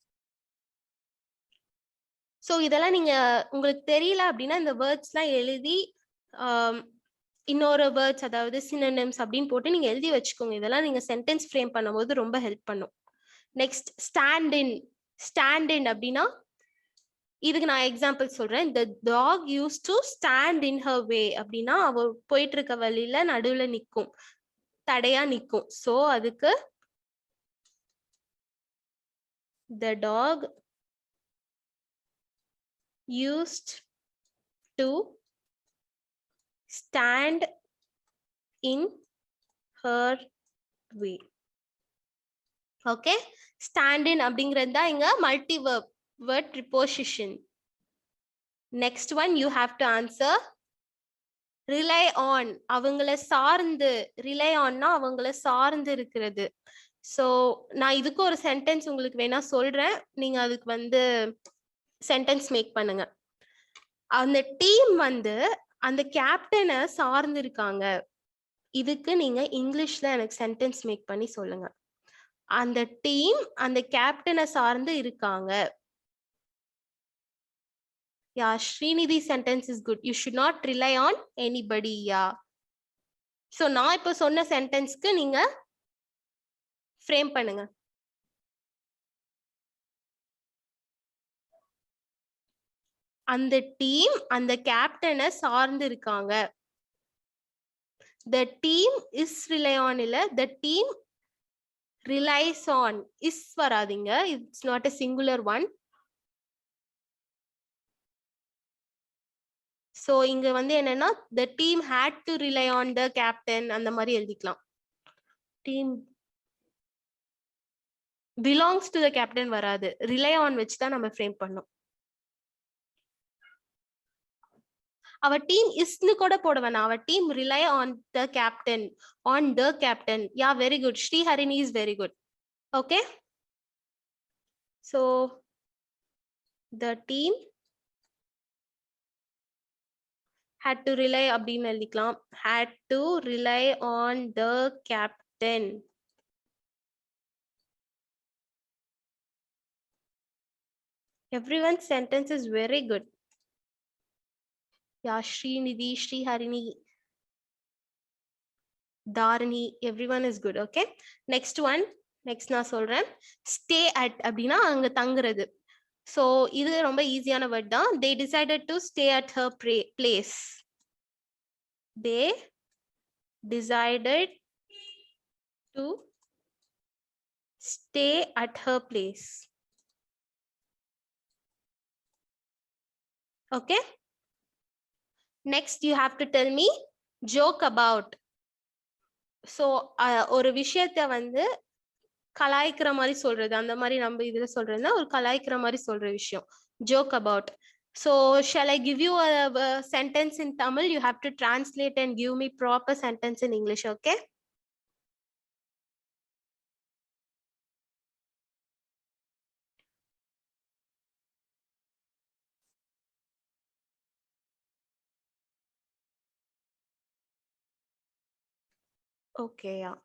So இதெல்லாம் நீங்க உங்களுக்கு தெரியல அப்படின்னா இந்த வேர்ட்ஸ்லாம் எழுதி இன்னொரு வேர்ட்ஸ், அதாவது சினோனிம்ஸ் அப்படின்னு போட்டு நீங்க எழுதி வச்சுக்கோங்க. இதெல்லாம் நீங்க சென்டென்ஸ் ஃப்ரேம் பண்ணும்போது ரொம்ப ஹெல்ப் பண்ணும். நெக்ஸ்ட் ஸ்டாண்ட் இன் அப்படின்னா இதுக்கு நான் எக்ஸாம்பிள் சொல்றேன். the dog used to stand in her way அப்படின்னா அவ போயிட்டு இருக்க வழியில நடுவுல நிக்கும், தடையா நிக்கும். சோ அதுக்கு the dog used to stand in her way. Okay, stand in அப்படிங்கிறது தான் இங்க multi word preposition. Next one you have to answer rely on. அவங்கள சார்ந்து, rely onனா அவங்கள சார்ந்து இருக்கிறது. சோ நான் இதுக்கு ஒரு சென்டென்ஸ் உங்களுக்கு வேணா சொல்றேன், நீங்க அதுக்கு வந்து சென்டென்ஸ் மேக் பண்ணுங்க. அந்த டீம் வந்து அந்த கேப்டனை சார்ந்து இருக்காங்க. இதுக்கு நீங்க இங்கிலீஷ்ல எனக்கு சென்டென்ஸ் மேக் பண்ணி சொல்லுங்க. அந்த டீம் அந்த கேப்டனை சார்ந்து இருக்காங்க. Yeah, Srinidhi sentence is good. You should not rely on anybody. Yeah. So நான் இப்போ சொன்ன சென்டென்ஸ்க்கு நீங்க ஃப்ரேம் பண்ணுங்க. அந்த டீம் அந்த கேப்டனை சார்ந்து இருக்காங்க. The team is rely on இல்ல, the team relies on. is வராதீங்க, it's not a singular one. So இங்க வந்து என்னன்னா the team had to rely on the captain அந்த மாதிரி எழுதிக்கலாம். Team belongs to the captain வராது, rely on வச்சு தான் நம்ம frame பண்ணோம். our team isnu கூட போட வேணாம், our team rely on the captain, on the captain. Yeah, very good. Shri Harini is very good. Okay, so the team had to rely அப்படின்னு எழுதிக்கலாம், had to rely on the captain. Everyone's sentence is very good. Yeah, Srinidhi, Shri Harini, Dharani, everyone is good. Okay, next one. Next நான் சொல்றேன், stay at அப்படின்னா அங்க தங்குறது. So இது ரொம்ப ஈஸியான வேர்ட் தான். They decided to stay at her place. They decided to stay at her place. Okay, next you have to tell me joke about. So ஒரு விஷயத்தை வந்து கலாய்க்கிற மாதிரி சொல்றது, அந்த மாதிரி நம்ம இதுல சொல்றதுன்னா ஒரு கலாய்க்கிற மாதிரி சொல்ற விஷயம் joke about. So shall I give you a sentence in Tamil? You have to translate and give me proper sentence in English. Okay, okay. Yeah,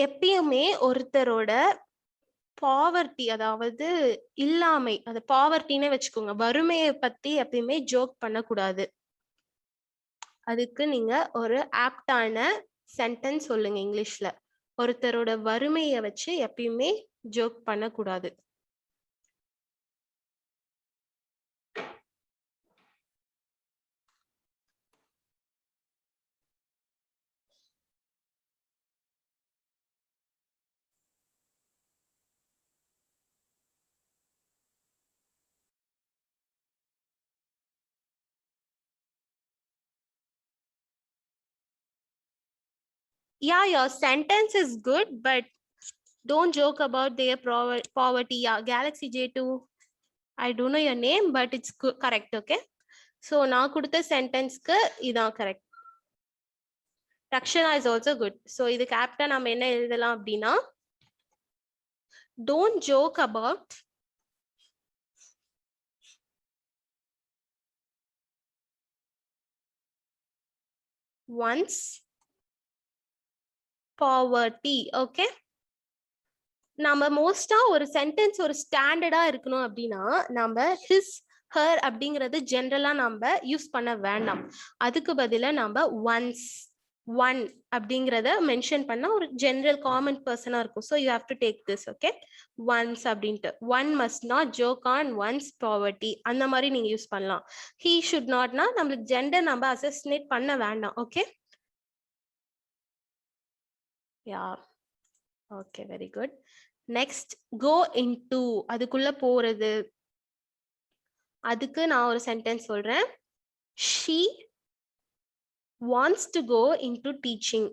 எப்பயுமே ஒருத்தரோட பாவர்ட்டி, அதாவது இல்லாமை, அது பாவர்ட்டினே வச்சுக்கோங்க, வறுமையை பத்தி எப்பயுமே ஜோக் பண்ணக்கூடாது. அதுக்கு நீங்க ஒரு ஆப்டான சென்டென்ஸ் சொல்லுங்க இங்கிலீஷ்ல. ஒருத்தரோட வறுமையை வச்சு எப்பயுமே ஜோக் பண்ணக்கூடாது. Yeah, your sentence is good, but don't joke about their poverty. Yeah, Galaxy J2, I don't know your name, but it's correct. Okay, so நான் கொடுத்த சென்டென்ஸ்க்கு இதான் correct. Rakshana is also good. So இது captain நம்ம என்ன எழுதலாம் அப்படின்னா, don't joke about one's poverty. Okay, நம்ம மோஸ்டா ஒரு சென்டென்ஸ் ஒரு ஸ்டாண்டர்டா இருக்கணும் அப்படின்னா நம்ம his her அப்படிங்கறது ஜெனரலா நம்ம யூஸ் பண்ண வேண்டாம். அதுக்கு பதிலா நம்ம once, one அப்படிங்கறத மென்ஷன் பண்ணா ஒரு ஜெனரல் காமன் பர்சனா இருக்கும். So you have to take this. Okay, once அப்படின்ட்டு, one must not joke on one's poverty அந்த மாதிரி நீங்க யூஸ் பண்ணலாம். he should notனா நம்மளுக்கு ஜெண்டர் நம்ம அசசினேட் பண்ண வேண்டாம். Okay, yeah, okay, very good. Next, go into, அதுக்குள்ள போறது. அதுக்கு நான் ஒரு சென்டென்ஸ் சொல்றேன், she wants to go into teaching.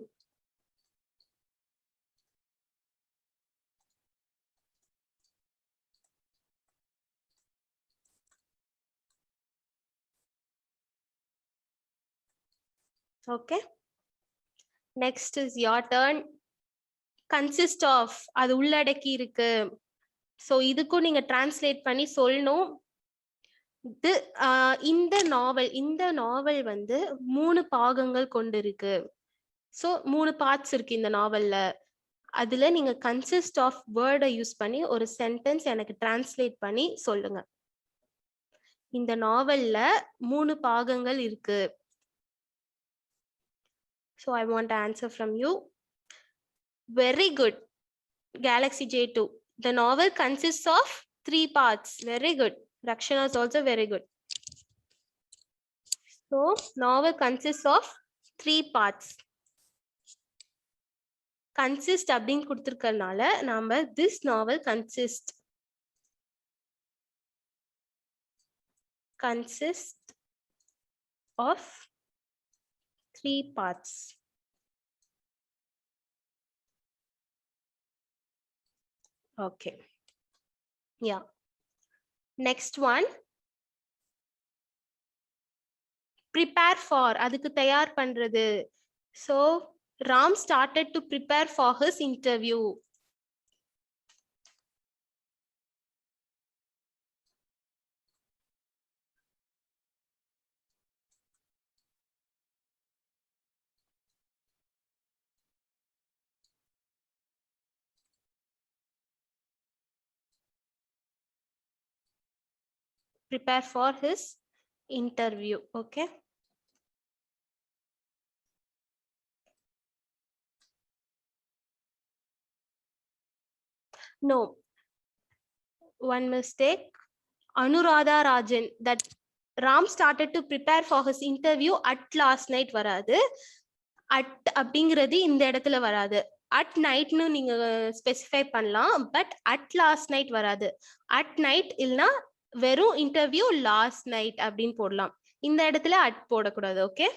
Okay, next is your turn. consist of, அது உள்ளடக்கி இருக்கு. So இதுக்கும் நீங்க டிரான்ஸ்லேட் பண்ணி சொல்லணும். இந்த நாவல் வந்து 3 பாகங்கள் கொண்டிருக்கு. So 3 பார்ட்ஸ் இருக்கு இந்த நாவல்ல. அதுல நீங்க கன்சிஸ்ட் ஆஃப் வேர்டை யூஸ் பண்ணி ஒரு சென்டென்ஸ் எனக்கு டிரான்ஸ்லேட் பண்ணி சொல்லுங்க. இந்த நாவல்ல 3 பாகங்கள் இருக்கு. So I want an answer from you. Very good, Galaxy J2. The novel consists of 3 parts. Very good. Rakshana is also very good. So novel consists of 3 parts. Consist அப்படின்னு கொடுத்திருக்கறனால நாம this novel consists of 3 parts. Okay. Yeah. Next one. Prepare for. அதுக்கு தயார் பண்றது. So Ram started to prepare for his interview. Prepare for his interview. Okay. No. One mistake. Anuradha Rajan. That Ram started to prepare for his interview at last night வராது. At அப்படிங்கிறது இந்த இடத்துல வராது. At night னு நீங்க specify பண்ணலாம். But at last night வராது. At night இல்லனா வெறும் interview last night அப்படின்னு போடலாம். இந்த இடத்துல at போடக்கூடாது. Okay.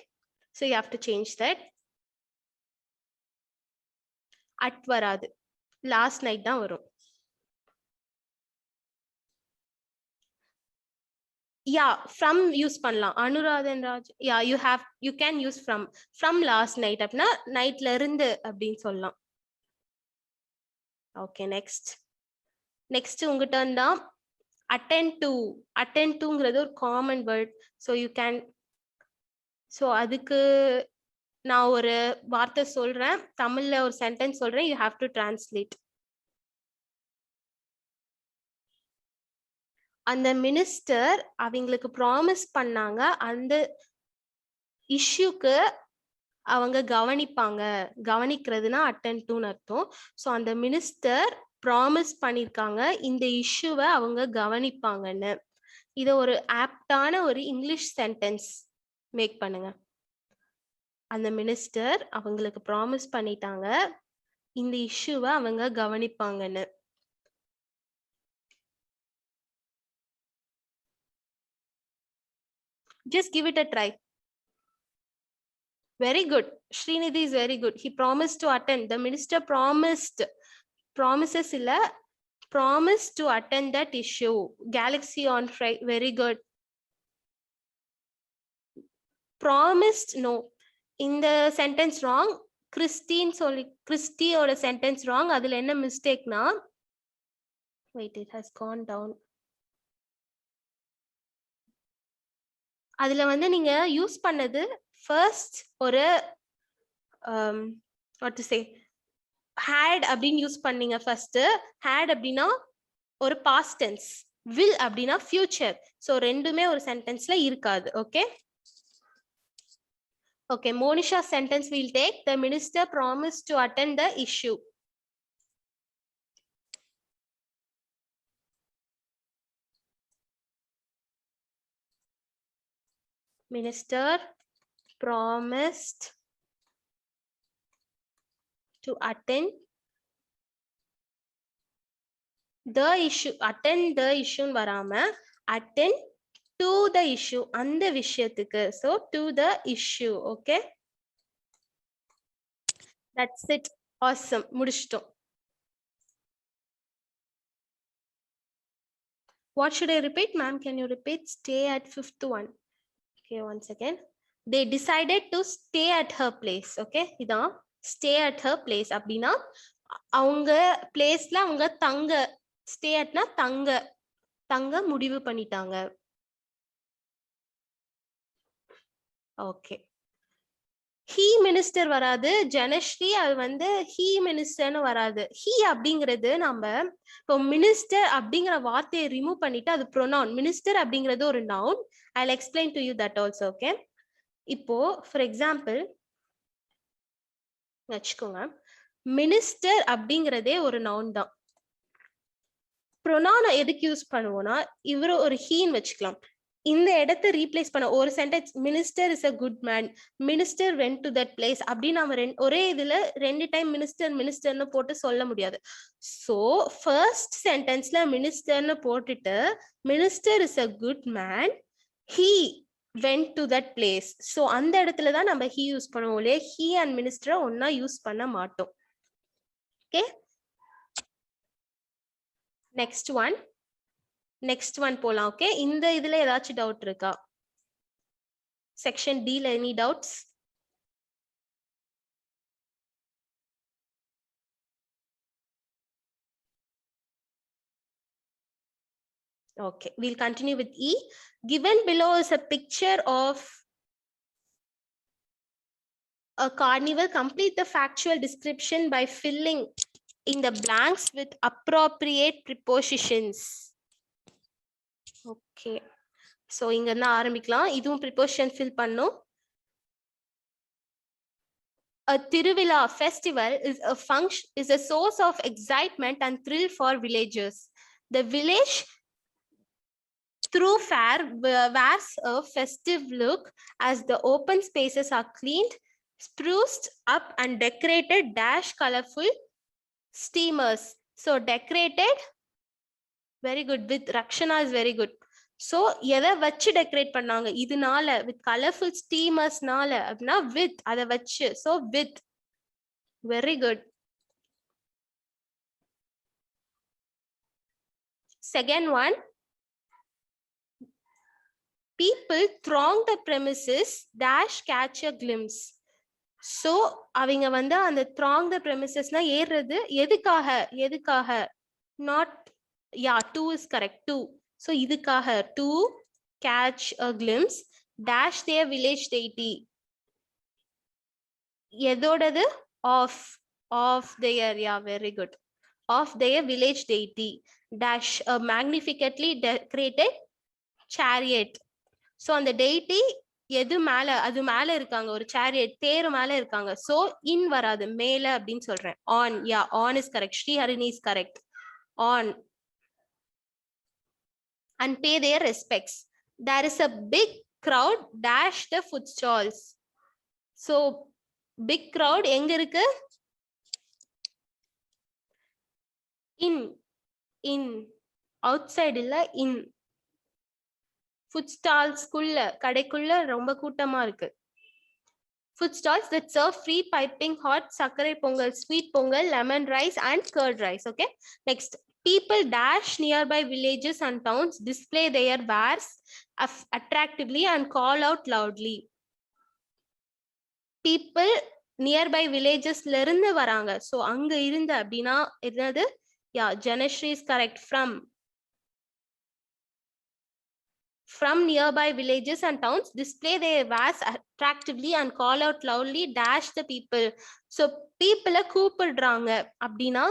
So you have to change that. At வராது. Last night தான் வரும். Yeah, from use பண்ணலாம். Anuradhan Raj. Yeah, you can use from last night அப்படினா நைட்ல இருந்து அப்படின்னு சொல்லலாம். Okay, next உங்க turn தான். Attend toங்கிறது ஒரு common word. So அதுக்கு நான் ஒரு வார்த்தை சொல்றேன், தமிழ்ல ஒரு சென்டென்ஸ் சொல்றேன், you have to translate. அந்த மினிஸ்டர் அவங்களுக்கு ப்ராமிஸ் பண்ணாங்க அந்த இஷ்யூக்கு அவங்க கவனிக்கிறதுனா அட்டெண்ட் டுன்னு அர்த்தம். ஸோ அந்த மினிஸ்டர் ப்ராமிஸ் பண்ணியிருக்காங்க இந்த இஷ்யூவை அவங்க கவனிப்பாங்கன்னு. இதை ஒரு ஆப்டான ஒரு இங்கிலீஷ் சென்டென்ஸ் மேக் பண்ணுங்க. அந்த மினிஸ்டர் அவங்களுக்கு ப்ராமிஸ் பண்ணிட்டாங்க இந்த இஷ்யூவை அவங்க கவனிப்பாங்கன்னு. Just give it a try. Very good. Srinidhi is very good. He promised to attend. The minister promises illa promised to attend that issue. Galaxy on Friday. Very good. Promised, no. In the sentence wrong. Christy or a sentence wrong. Adil enna mistake na. Wait, it has gone down. அதுல வந்து நீங்க use பண்ணது first ஒரு what to say had அப்படின்னு use பண்ணீங்க. First had அப்படின்னா ஒரு past tense, will அப்படின்னா future. சோ ரெண்டுமே ஒரு சென்டென்ஸ்ல இருக்காது. Okay okay Monisha sentence will take the minister promised to attend the issue. Minister promised to attend the issue. Attend the issue varama attend to the issue and the விஷயத்துக்கு. So to the issue. Okay, that's it. Awesome. முடிச்சிட்டோம். What should I repeat, ma'am? Can you repeat? Stay at 5th one. Okay, once again. They decided to stay at her place. Okay, இதான் stay at her place அப்படின்னா அவங்க பிளேஸ்ல அவங்க தங்க, stay atனா தங்க முடிவு பண்ணிட்டாங்க. ஓகே he minister வராது. ஜனஸ்ரீ அது வந்து he ministerன்னு வராது. he அப்படிங்கிறது நம்ம இப்போ மினிஸ்டர் அப்படிங்கிற வார்த்தையை ரிமூவ் பண்ணிட்டு அது ப்ரொனவுன். மினிஸ்டர் அப்படிங்கிறது ஒரு noun. I'll explain to you that also. Okay, இப்போ ஃபார் எக்ஸாம்பிள் வச்சுக்கோங்க, மினிஸ்டர் அப்படிங்கிறதே ஒரு நவுன் தான். ப்ரொனவுன் எதுக்கு யூஸ் பண்ணுவோம்னா இவரு ஒரு ஹீன்னு வச்சுக்கலாம். இந்த இடத்தை ரீப்ளேஸ் பண்ண ஒரு sentence minister is a good man, minister went to that place அப்படி நாம ஒரே இதுல 2 டைம் மினிஸ்டர் மினிஸ்டர்னு போட்டு சொல்ல முடியாது. சோ ஃபர்ஸ்ட் சென்டென்ஸ்ல மினிஸ்டர்னு போட்டுட்டு minister is a good man, he went to that place. So அந்த இடத்துல தான் நம்ம he யூஸ் பண்ணுவோம் இல்லையா, he and minister ஒன்னா யூஸ் பண்ண மாட்டோம். ஓகே, நெக்ஸ்ட் ஒன் போலாம். ஓகே, இந்த இதுல ஏதாச்சும் டவுட் இருக்கா? செக்ஷன் டி ல any doubts? Okay, we'll continue with E. Given below is a picture of a carnival. Complete the factual description by filling in the blanks with appropriate prepositions. Okay, so இங்க இருந்து ஆரம்பிக்கலாம். இதுவும் preposition fill பண்ணும். A Tiruvilla festival is a function, is a source of excitement and thrill for villagers. The village through fair wears a festive look as the open spaces are cleaned, spruced up and decorated dash colorful steamers. So decorated, very good, with Rakshana is very good. So எதை வச்சு decorate பண்ணாங்க இதனால, with colorful steamers நால அப்படின்னா with அதை வச்சு, so with, very good. Second one, people throng the premises dash catch a glimpse. So அவங்க வந்து அந்த throng the premises-னா ஏறுறது எதுக்காக not, yeah, to is correct, to. So இதுக்காக to catch a glimpse dash their village deity. எதோடது? of their, yeah, very good, of their village deity dash a magnificently decorated chariot. So அந்த deity எது மேல, அது மேல இருக்காங்க, ஒரு chariot தேர் மேல இருக்காங்க. So in வராது, மேல அப்படின்னு சொல்றேன். on, yeah, on is correct. Sriharini is correct. on. And pay their respects. There is a big crowd dash the food stalls. So big crowd எங்க இருக்கு? in outside இல்ல, in food stalls குள்ள, கடைக்குள்ள ரொம்ப கூட்டமா இருக்கு. Food stalls that serve free piping hot சர்க்கரை Pongal, sweet Pongal, lemon rice and curd rice. Okay, next, people dash nearby villages and towns, display their wares attractively and call out loudly. People nearby villages ல இருந்து வராங்க. So அங்க இருந்து அப்படின்னா என்னது? Yeah, Janashri is correct. From nearby villages and towns, display their wares attractively and call out loudly dash the people. So people கூப்பிடுறாங்க அப்படின்னா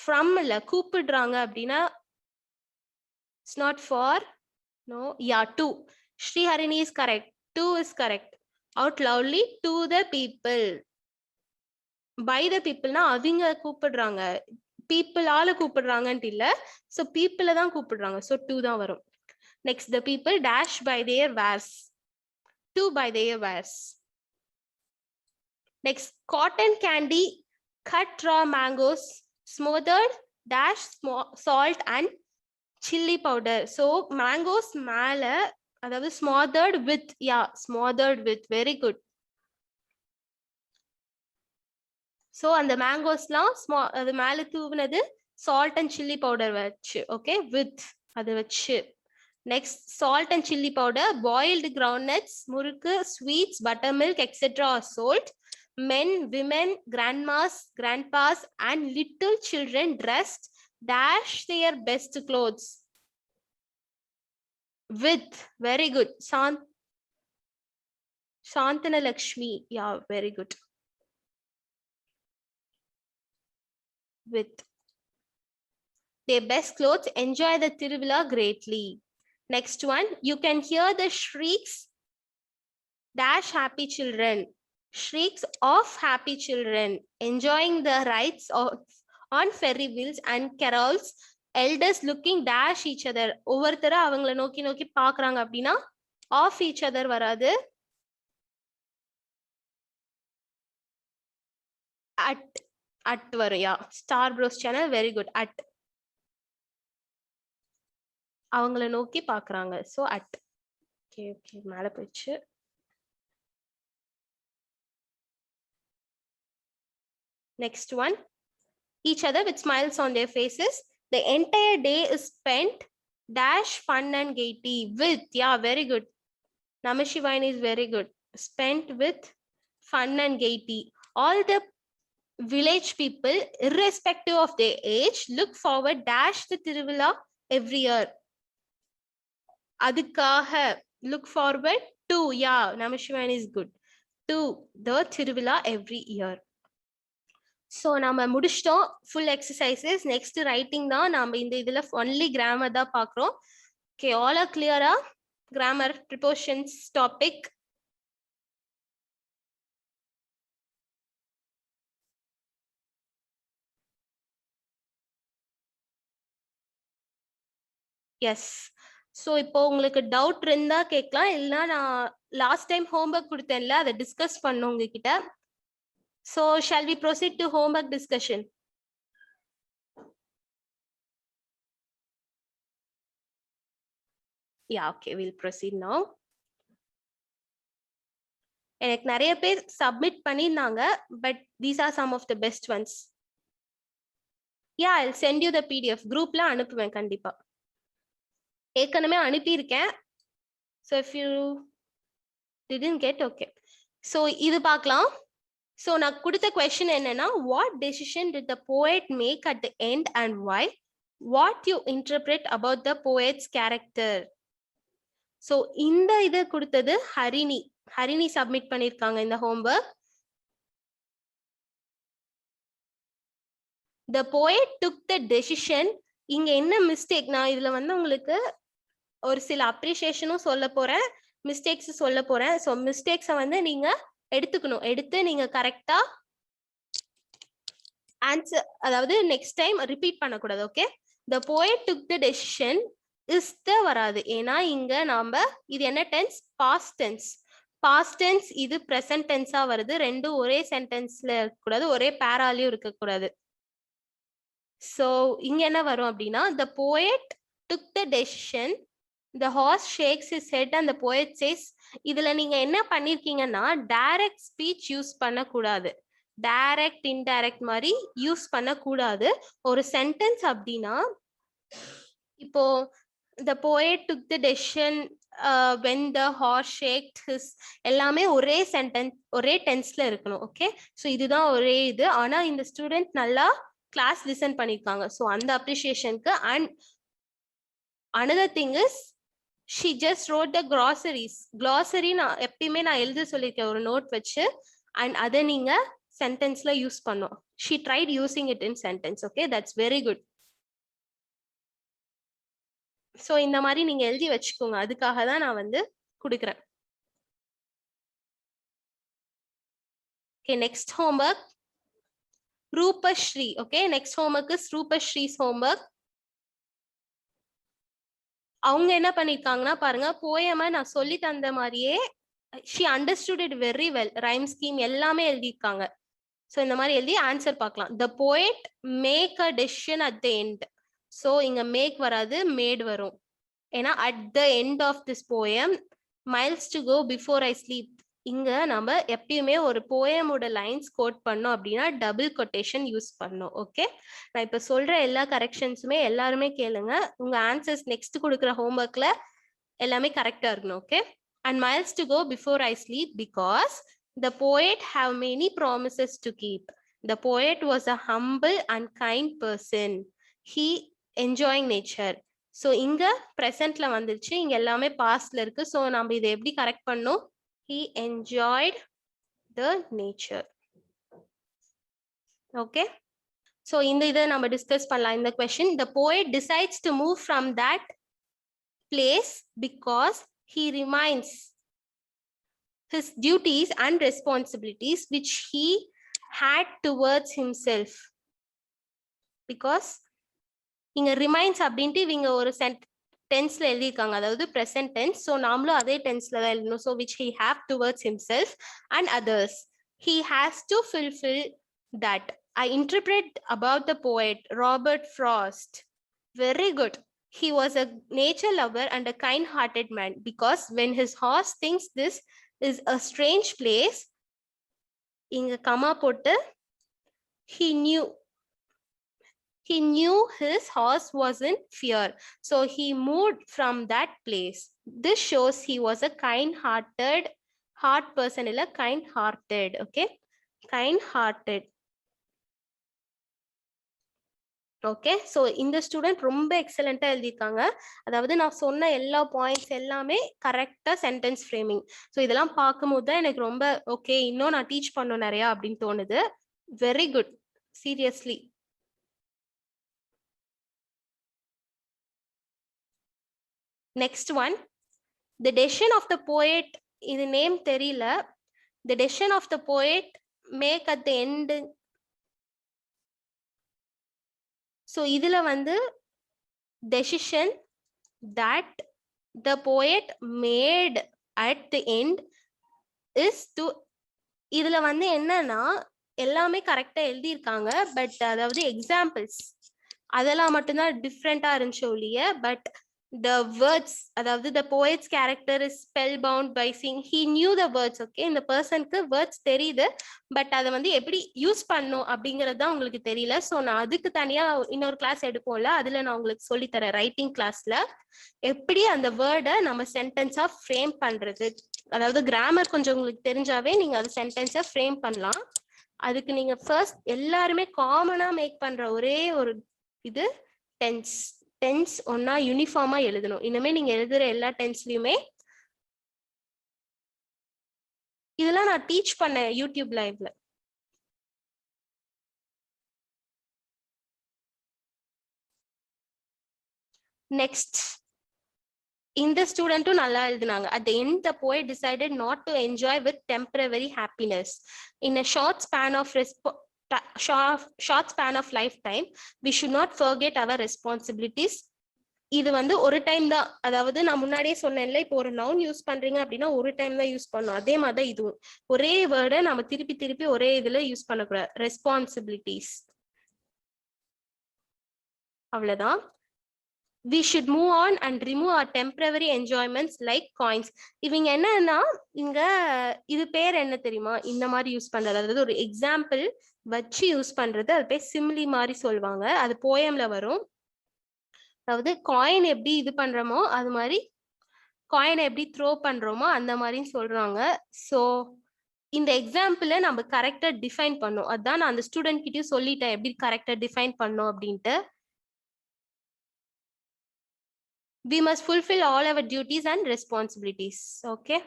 from ல கூப்பிடுறாங்க அப்படின்னா it's not for, no, yeah, to. Sriharini is correct. To is correct. Out loudly to the people. By the people na அவங்க கூப்பிடுறாங்க, people ஆல கூப்பிடுறாங்கன்ட்டு இல்ல. So people தான் கூப்பிடுறாங்க. So to தான் வரும். Next, the people dash by their wares. To by their wares. Next, cotton candy, cut raw mangoes, smothered dash salt and chili powder. So mangoes மேல, அதாவது smothered with, yeah, smothered with, very good. So அந்த மேங்கோஸ்லாம் அது மேல தூவுனது salt and chili powder வச்சு. Okay, with அது வச்சு. Next, salt and chili powder, boiled groundnuts, murukku, sweets, buttermilk, etc. are sold. Men, women, grandmas, grandpas and little children dressed dash their best clothes. With, very good. Shantana Lakshmi, yeah, very good. With their best clothes, enjoy the Tiruvilla greatly. Next one, you can hear the shrieks dash happy children. Shrieks of happy children enjoying the rides of on ferry wheels and carols elders looking dash each other. ஒவ்வொருத்தரா அவங்கள நோக்கி நோக்கி பாக்குறாங்க அப்படின்னா of each other வராது. at வரும். Ya Star Bros channel very good. at அவங்கள நோக்கி பாக்குறாங்க. So at. ஓகே ஓகே மேல போயிடுச்சு. Next one. Each other with smiles on their faces. The entire day is spent dash fun and gaiety with. Yeah, very good. Namashivani is very good. Spent with fun and gaiety. All the village people, irrespective of their age, look forward dash the Tiruvilla every year. Adikaha look forward to. Yeah, Namashivani is good. To the Tiruvilla every year. So நம்ம முடிச்சிட்டோம் full exercises. Next writing தான். நம்ம இந்த இதுல only grammar தான் பார்க்குறோம். Okay, all are கிளியரா? Grammar, prepositions topic. Yes. So இப்போ உங்களுக்கு டவுட் இருந்தா கேட்கலாம், இல்லைன்னா நான் லாஸ்ட் டைம் ஹோம்ஒர்க் கொடுத்தேன்ல அதை டிஸ்கஸ் பண்ணோம் உங்ககிட்ட. So shall we proceed to homework discussion? Yeah, okay, we'll proceed now. எனக்கு நிறைய பேர் சப்மிட் பண்ணிருந்தாங்க, but these are some of the best ones. Yeah, I'll send you the PDF. குரூப்ல அனுப்புவேன் கண்டிப்பா. ஏற்கனவே அனுப்பியிருக்கேன். So if you didn't get, okay. So இது பார்க்கலாம். So நான் கொடுத்த question என்னன்னா, what decision did the poet make at the end and why? What you interpret about the poet's character? So இந்த இது கொடுத்தது ஹரிணி. ஹரிணி சப்மிட் பண்ணிருக்காங்க இந்த homework. The poet took the decision. இங்க என்ன மிஸ்டேக், நான் இதுல வந்து உங்களுக்கு ஒரு சில அப்ரிசியேஷனும் சொல்ல போறேன், மிஸ்டேக்ஸ் சொல்ல போறேன். ஸோ மிஸ்டேக்ஸை வந்து நீங்க எடுத்துக்கணும். எடுத்து நீங்க கரெக்டா ஆன்சர், அதாவது நெக்ஸ்ட் டைம் ரிப்பீட் பண்ணக்கூடாது. Okay, the poet took the decision is the வராது. ஏன்னா இங்க நாம இது என்ன tense? Past tense. Past tense இது பிரசன்ட் டென்ஸா வருது. ரெண்டும் ஒரே சென்டென்ஸ்ல இருக்கக்கூடாது, ஒரே பேராலையும் இருக்கக்கூடாது. ஸோ இங்க என்ன வரும் அப்படின்னா, the poet took the decision, the horse shakes his head and the poet says. இதுல நீங்க என்ன பண்ணிருக்கீங்கன்னா, டைரக்ட் ஸ்பீச் யூஸ் பண்ணக்கூடாது. டைரக்ட் இன்டைரக்ட் மாதிரி யூஸ் பண்ணக்கூடாது. ஒரு சென்டென்ஸ் அப்படின்னா, இப்போ the poet took the decision when the horse shaked his, எல்லாமே ஒரே சென்டென்ஸ் ஒரே டென்ஸ்ல இருக்கணும். ஓகே, ஸோ இதுதான் ஒரே இது. ஆனா இந்த ஸ்டூடெண்ட் நல்லா கிளாஸ் லிசன் பண்ணிருக்காங்க. ஸோ அந்த அப்ரிசியேஷனுக்கு. And another thing is she just wrote the groceries. glossary நான் எப்பயுமே நான் எழுத சொல்லியிருக்கேன் ஒரு நோட் வச்சு, அண்ட் அதை நீங்க சென்டென்ஸ்ல யூஸ் பண்ணோம். she tried using it in sentence. okay, that's very good. So இந்த மாதிரி நீங்க எழுதி வச்சுக்கோங்க, அதுக்காக தான் நான் வந்து கொடுக்குறேன். okay, next homework Roopasri. okay, next homework is ரூபஸ்ரீ's homework. அவங்க என்ன பண்ணிருக்காங்கன்னா பாருங்க, போயமா நான் சொல்லி தந்த மாதிரியே she understood it very well. Rhyme scheme எல்லாமே எழுதியிருக்காங்க. ஸோ இந்த மாதிரி எழுதி ஆன்சர் பார்க்கலாம். the poet make a decision at the end. So இங்க மேக் வராது, மேட் வரும். ஏன்னா at the end of this poem, miles to go before I sleep. இங்க நம்ம எப்பயுமே ஒரு போயமோட லைன்ஸ் கோட் பண்ணோம் அப்படின்னா டபுள் கொட்டேஷன் யூஸ் பண்ணோம். ஓகே, நான் இப்ப சொல்ற எல்லா கரெக்ஷன்ஸுமே எல்லாருமே கேளுங்க. உங்க ஆன்சர்ஸ் நெக்ஸ்ட் கொடுக்குற ஹோம்ஒர்க்ல எல்லாமே கரெக்டா இருக்கணும். Okay, and miles to go before I sleep because the poet have many promises to keep. The poet was a humble and kind person. He enjoying nature. So இங்க ப்ரெசென்ட்ல வந்துருச்சு, இங்க எல்லாமே பாஸ்ட்ல இருக்கு. ஸோ நம்ம இதை எப்படி கரெக்ட் பண்ணோம்? He enjoyed the nature. Okay, so இந்த இதை நம்ம டிஸ்கஸ் பண்ணலாம். இந்த question, the poet decides to move from that place because he reminds his duties and responsibilities which he had towards himself. Because இங்க ரிமைன்ஸ் அப்படின்ட்டு இவங்க ஒரு டென்ஸ்ல எழுதியிருக்காங்க, அதாவது ப்ரெசன்ட் டென்ஸ். ஸோ நாமளும் அதே டென்ஸ்ல தான் எழுதணும். So which he have towards himself and others. He has to fulfil that. I interpret about the poet Robert Frost. Very good. He was a nature lover and a kind-hearted man, because when his horse thinks this is a strange place, inga comma potu, he knew his horse was in fear, so he moved from that place. This shows he was a heart person, illa kind-hearted. Okay, kind-hearted. Okay, so இந்த student ரொம்ப எக்ஸலண்டா எழுதியிருக்காங்க. அதாவது நான் சொன்ன எல்லா points எல்லாமே கரெக்டா sentence framing. So இதெல்லாம் பார்க்கும்போது தான் எனக்கு ரொம்ப ஓகே, இன்னும் நான் டீச் பண்ணணும் நிறையா அப்படின்னு தோணுது. Very good, seriously. Next one, the decision of the poet. இது நேம் தெரியல. The decision of the poet make at the end. So இதுல வந்து decision that the poet made at the end is to, இதுல வந்து என்னன்னா எல்லாமே கரெக்டா எழுதியிருக்காங்க, பட் அதாவது எக்ஸாம்பிள்ஸ் அதெல்லாம் மட்டும்தான் டிஃப்ரெண்டா இருந்துச்சு ஒழிய, பட் the words, அதாவது the poet's character is spellbound by seeing, he knew the words. okay, இந்த பர்சனுக்கு வேர்ட்ஸ் தெரியுது, பட் அதை வந்து எப்படி யூஸ் பண்ணும் அப்படிங்கிறது தான் உங்களுக்கு தெரியல. ஸோ நான் அதுக்கு தனியா இன்னொரு கிளாஸ் எடுப்போம்ல, அதுல நான் உங்களுக்கு சொல்லித்தரேன் ரைட்டிங் கிளாஸ்ல எப்படி அந்த வேர்டை நம்ம சென்டென்ஸா ஃப்ரேம் பண்றது. அதாவது கிராமர் கொஞ்சம் உங்களுக்கு தெரிஞ்சாவே நீங்க அது சென்டென்ஸா ஃப்ரேம் பண்ணலாம். அதுக்கு நீங்க ஃபர்ஸ்ட் எல்லாருமே காமனா மேக் பண்ற ஒரே ஒரு இது டென்ஸ். டென்ஸ் ஒன்னா யூனிஃபார்மா எழுதணும். இனிமே நீங்க எழுதுற எல்லா டென்ஸ்லயுமே இதெல்லாம் நான் டீச் பண்ணேன் யூடியூப் லைவ்ல. நெக்ஸ்ட், இந்த ஸ்டூடெண்ட்டும் நல்லா எழுதினாங்க. At the end, the poet decided not to enjoy with temporary happiness. In a short span of lifetime, we should not forget our responsibilities. இது வந்து ஒரு டைம் தான். அதாவது நான் முன்னாடியே சொன்னேன்ல, இப்போ ஒரு நவுன் யூஸ் பண்றீங்க அப்படின்னா ஒரு டைம் தான் யூஸ் பண்ணணும். அதே மாதிரி இதுவும் ஒரே வேர்டை நம்ம திருப்பி திருப்பி ஒரே இதுல யூஸ் பண்ணக்கூடாது. ரெஸ்பான்சிபிலிட்டிஸ், அவ்வளவுதான். we should move on and remove our temporary enjoyments like coins. இவங்க என்னன்னா, இங்க இது பேர் என்ன தெரியுமா, இந்த மாதிரி யூஸ் பண்றது, அதாவது ஒரு எக்ஸாம்பிள் வச்சு யூஸ் பண்றது, அது பேர் சிம்லி மாதிரி சொல்லுவாங்க. அது போயம்ல வரும். அதாவது காயின் எப்படி இது பண்றோமோ அது மாதிரி காயினை எப்படி த்ரோ பண்றோமோ அந்த மாதிரின்னு சொல்றாங்க. ஸோ இந்த எக்ஸாம்பிளை நம்ம கரெக்டா டிஃபைன் பண்ணோம். அதுதான் நான் அந்த ஸ்டூடெண்ட் கிட்டயும் சொல்லிட்டேன் எப்படி கரெக்டா டிஃபைன் பண்ணோம் அப்படின்ட்டு. We must fulfill all our duties and responsibilities. Okay.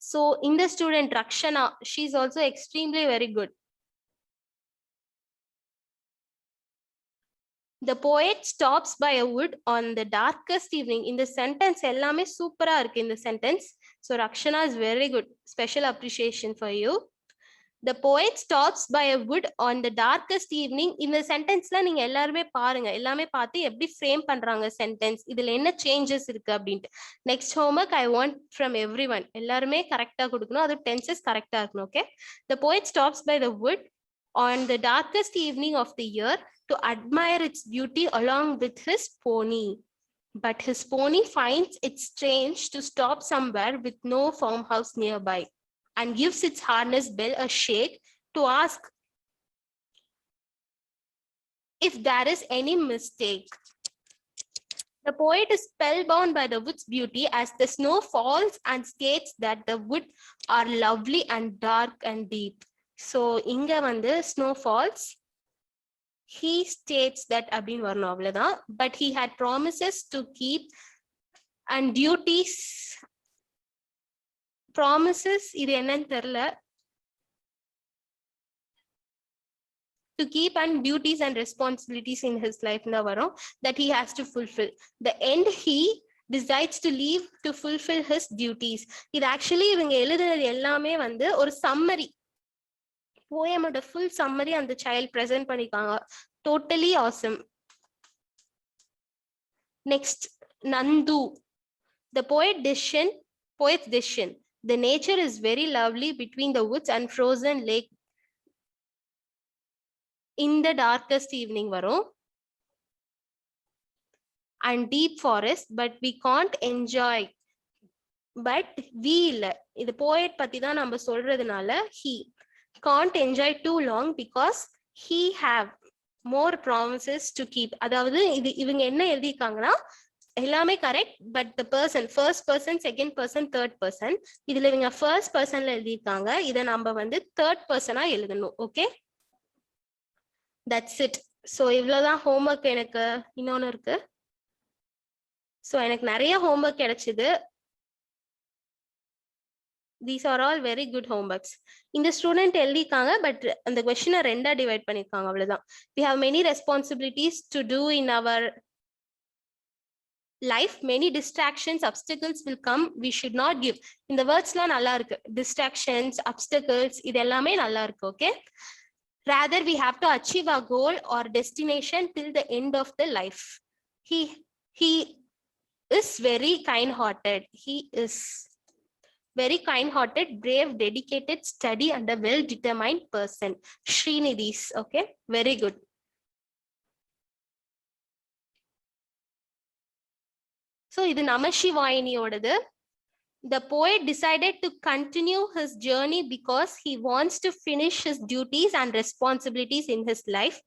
So in the student Rakshana, she is also extremely very good. The poet stops by a wood on the darkest evening. In the sentence ellame super ah irukku in the sentence. So Rakshana is very good. Special appreciation for you. The poet stops by a wood on the darkest evening. இந்த சென்டென்ஸ்ல நீங்க எல்லாருமே பாருங்க, எல்லாமே பார்த்து எப்படி frame பண்றாங்க sentence, இதுல என்ன சேஞ்சஸ் இருக்கு அப்படின்ட்டு. Next homework I want from everyone. எல்லாருமே கரெக்டா கொடுக்கணும், அது டென்சஸ் கரெக்டா இருக்கணும். Okay. The poet stops by the wood on the darkest evening of the year to admire its beauty along with his pony. But his pony finds it strange to stop somewhere with no farmhouse nearby, and gives its harness bell a shake to ask if there is any mistake. The poet is spellbound by the wood's beauty as the snow falls and states that the wood are lovely and dark and deep. So inga vandu snow falls, he states that abdin varnom avladha, but he had promises to keep and duties. Promises இது என்னன்னு தெரியல. To keep and duties and responsibilities in his life na varum that he has to fulfill. The end he decides to leave to fulfill his duties. இது actually இவங்க எழுதுறது எல்லாமே வந்து ஒரு summary, போயமோட full summary அந்த சைல்ட் பிரசன்ட் பண்ணிருக்காங்க. Totally awesome. Next, Nandu. The poet's decision. The nature is very lovely between the woods and frozen lake. In the darkest evening varum. And deep forest, but we can't enjoy. But we இல்ல இது poet பத்தி தான் நம்ம சொல்றதுனால he can't enjoy too long because he have more promises to keep. அதாவது இது இவங்க என்ன எழுதிருக்காங்கன்னா எல்லாமே correct, but the person first person, second person, third person, இதுல இவங்க ஃபர்ஸ்ட் பர்சன்ல எழுதியிருக்காங்க. இதை நம்ம வந்து தேர்ட் பர்சனா எழுதணும். Okay, that's it. ஸோ இவ்வளவுதான் ஹோம்ஒர்க். எனக்கு இன்னொன்னு இருக்கு. ஸோ எனக்கு நிறைய ஹோம்ஒர்க் கிடைச்சது. These are all very good homeworks. இந்த ஸ்டூடெண்ட் எழுதிருக்காங்க, பட் அந்த கொஸ்டினை ரெண்டா டிவைட் பண்ணிருக்காங்க, அவ்வளவுதான். We have many responsibilities to do in our life. Many distractions, obstacles will come. We should not give. இந்த வேர்ட்ஸ்லாம் நல்லா இருக்கு. Distractions, obstacles, இது எல்லாமே நல்லா இருக்கு. Okay, rather we have to achieve our goal or destination till the end of the life. He is very kind-hearted. He is very kind-hearted, brave, dedicated, steady, and a well-determined person. Srinidhi's. Okay, very good. So இது நமசிவாயினியோடது. The poet decided to continue his journey because he wants to finish his duties and responsibilities in his life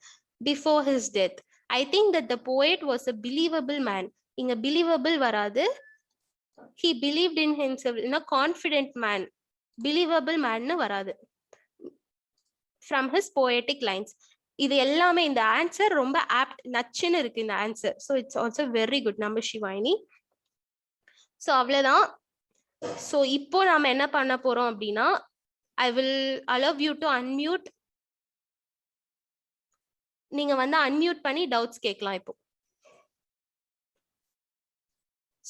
before his death. I think that the poet was a believable man. இங்க believable வராது. He believed in himself, in a confident man. Believable man வராது. From his poetic lines. இது எல்லாமே இந்த answer ரொம்ப opt, நச்சுன்னு இருக்கு இந்த answer. So it's also very good. Namasivayini. So அவ்வளோதான். ஸோ இப்போ நாம என்ன பண்ண போறோம் அப்படின்னா, I will allow you to unmute. நீங்க வந்து அன்மியூட் பண்ணி டவுட்ஸ் கேட்கலாம் இப்போ.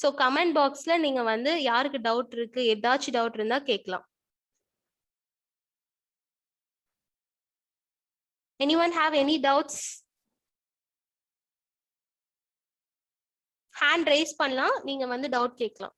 ஸோ கமெண்ட் பாக்ஸ்ல நீங்க வந்து யாருக்கு டவுட் இருக்கு, ஏதாச்சும் டவுட் இருந்தா கேட்கலாம். Anyone have any doubts? Hand raise பண்ணலாம், நீங்க வந்து டவுட் கேட்கலாம்.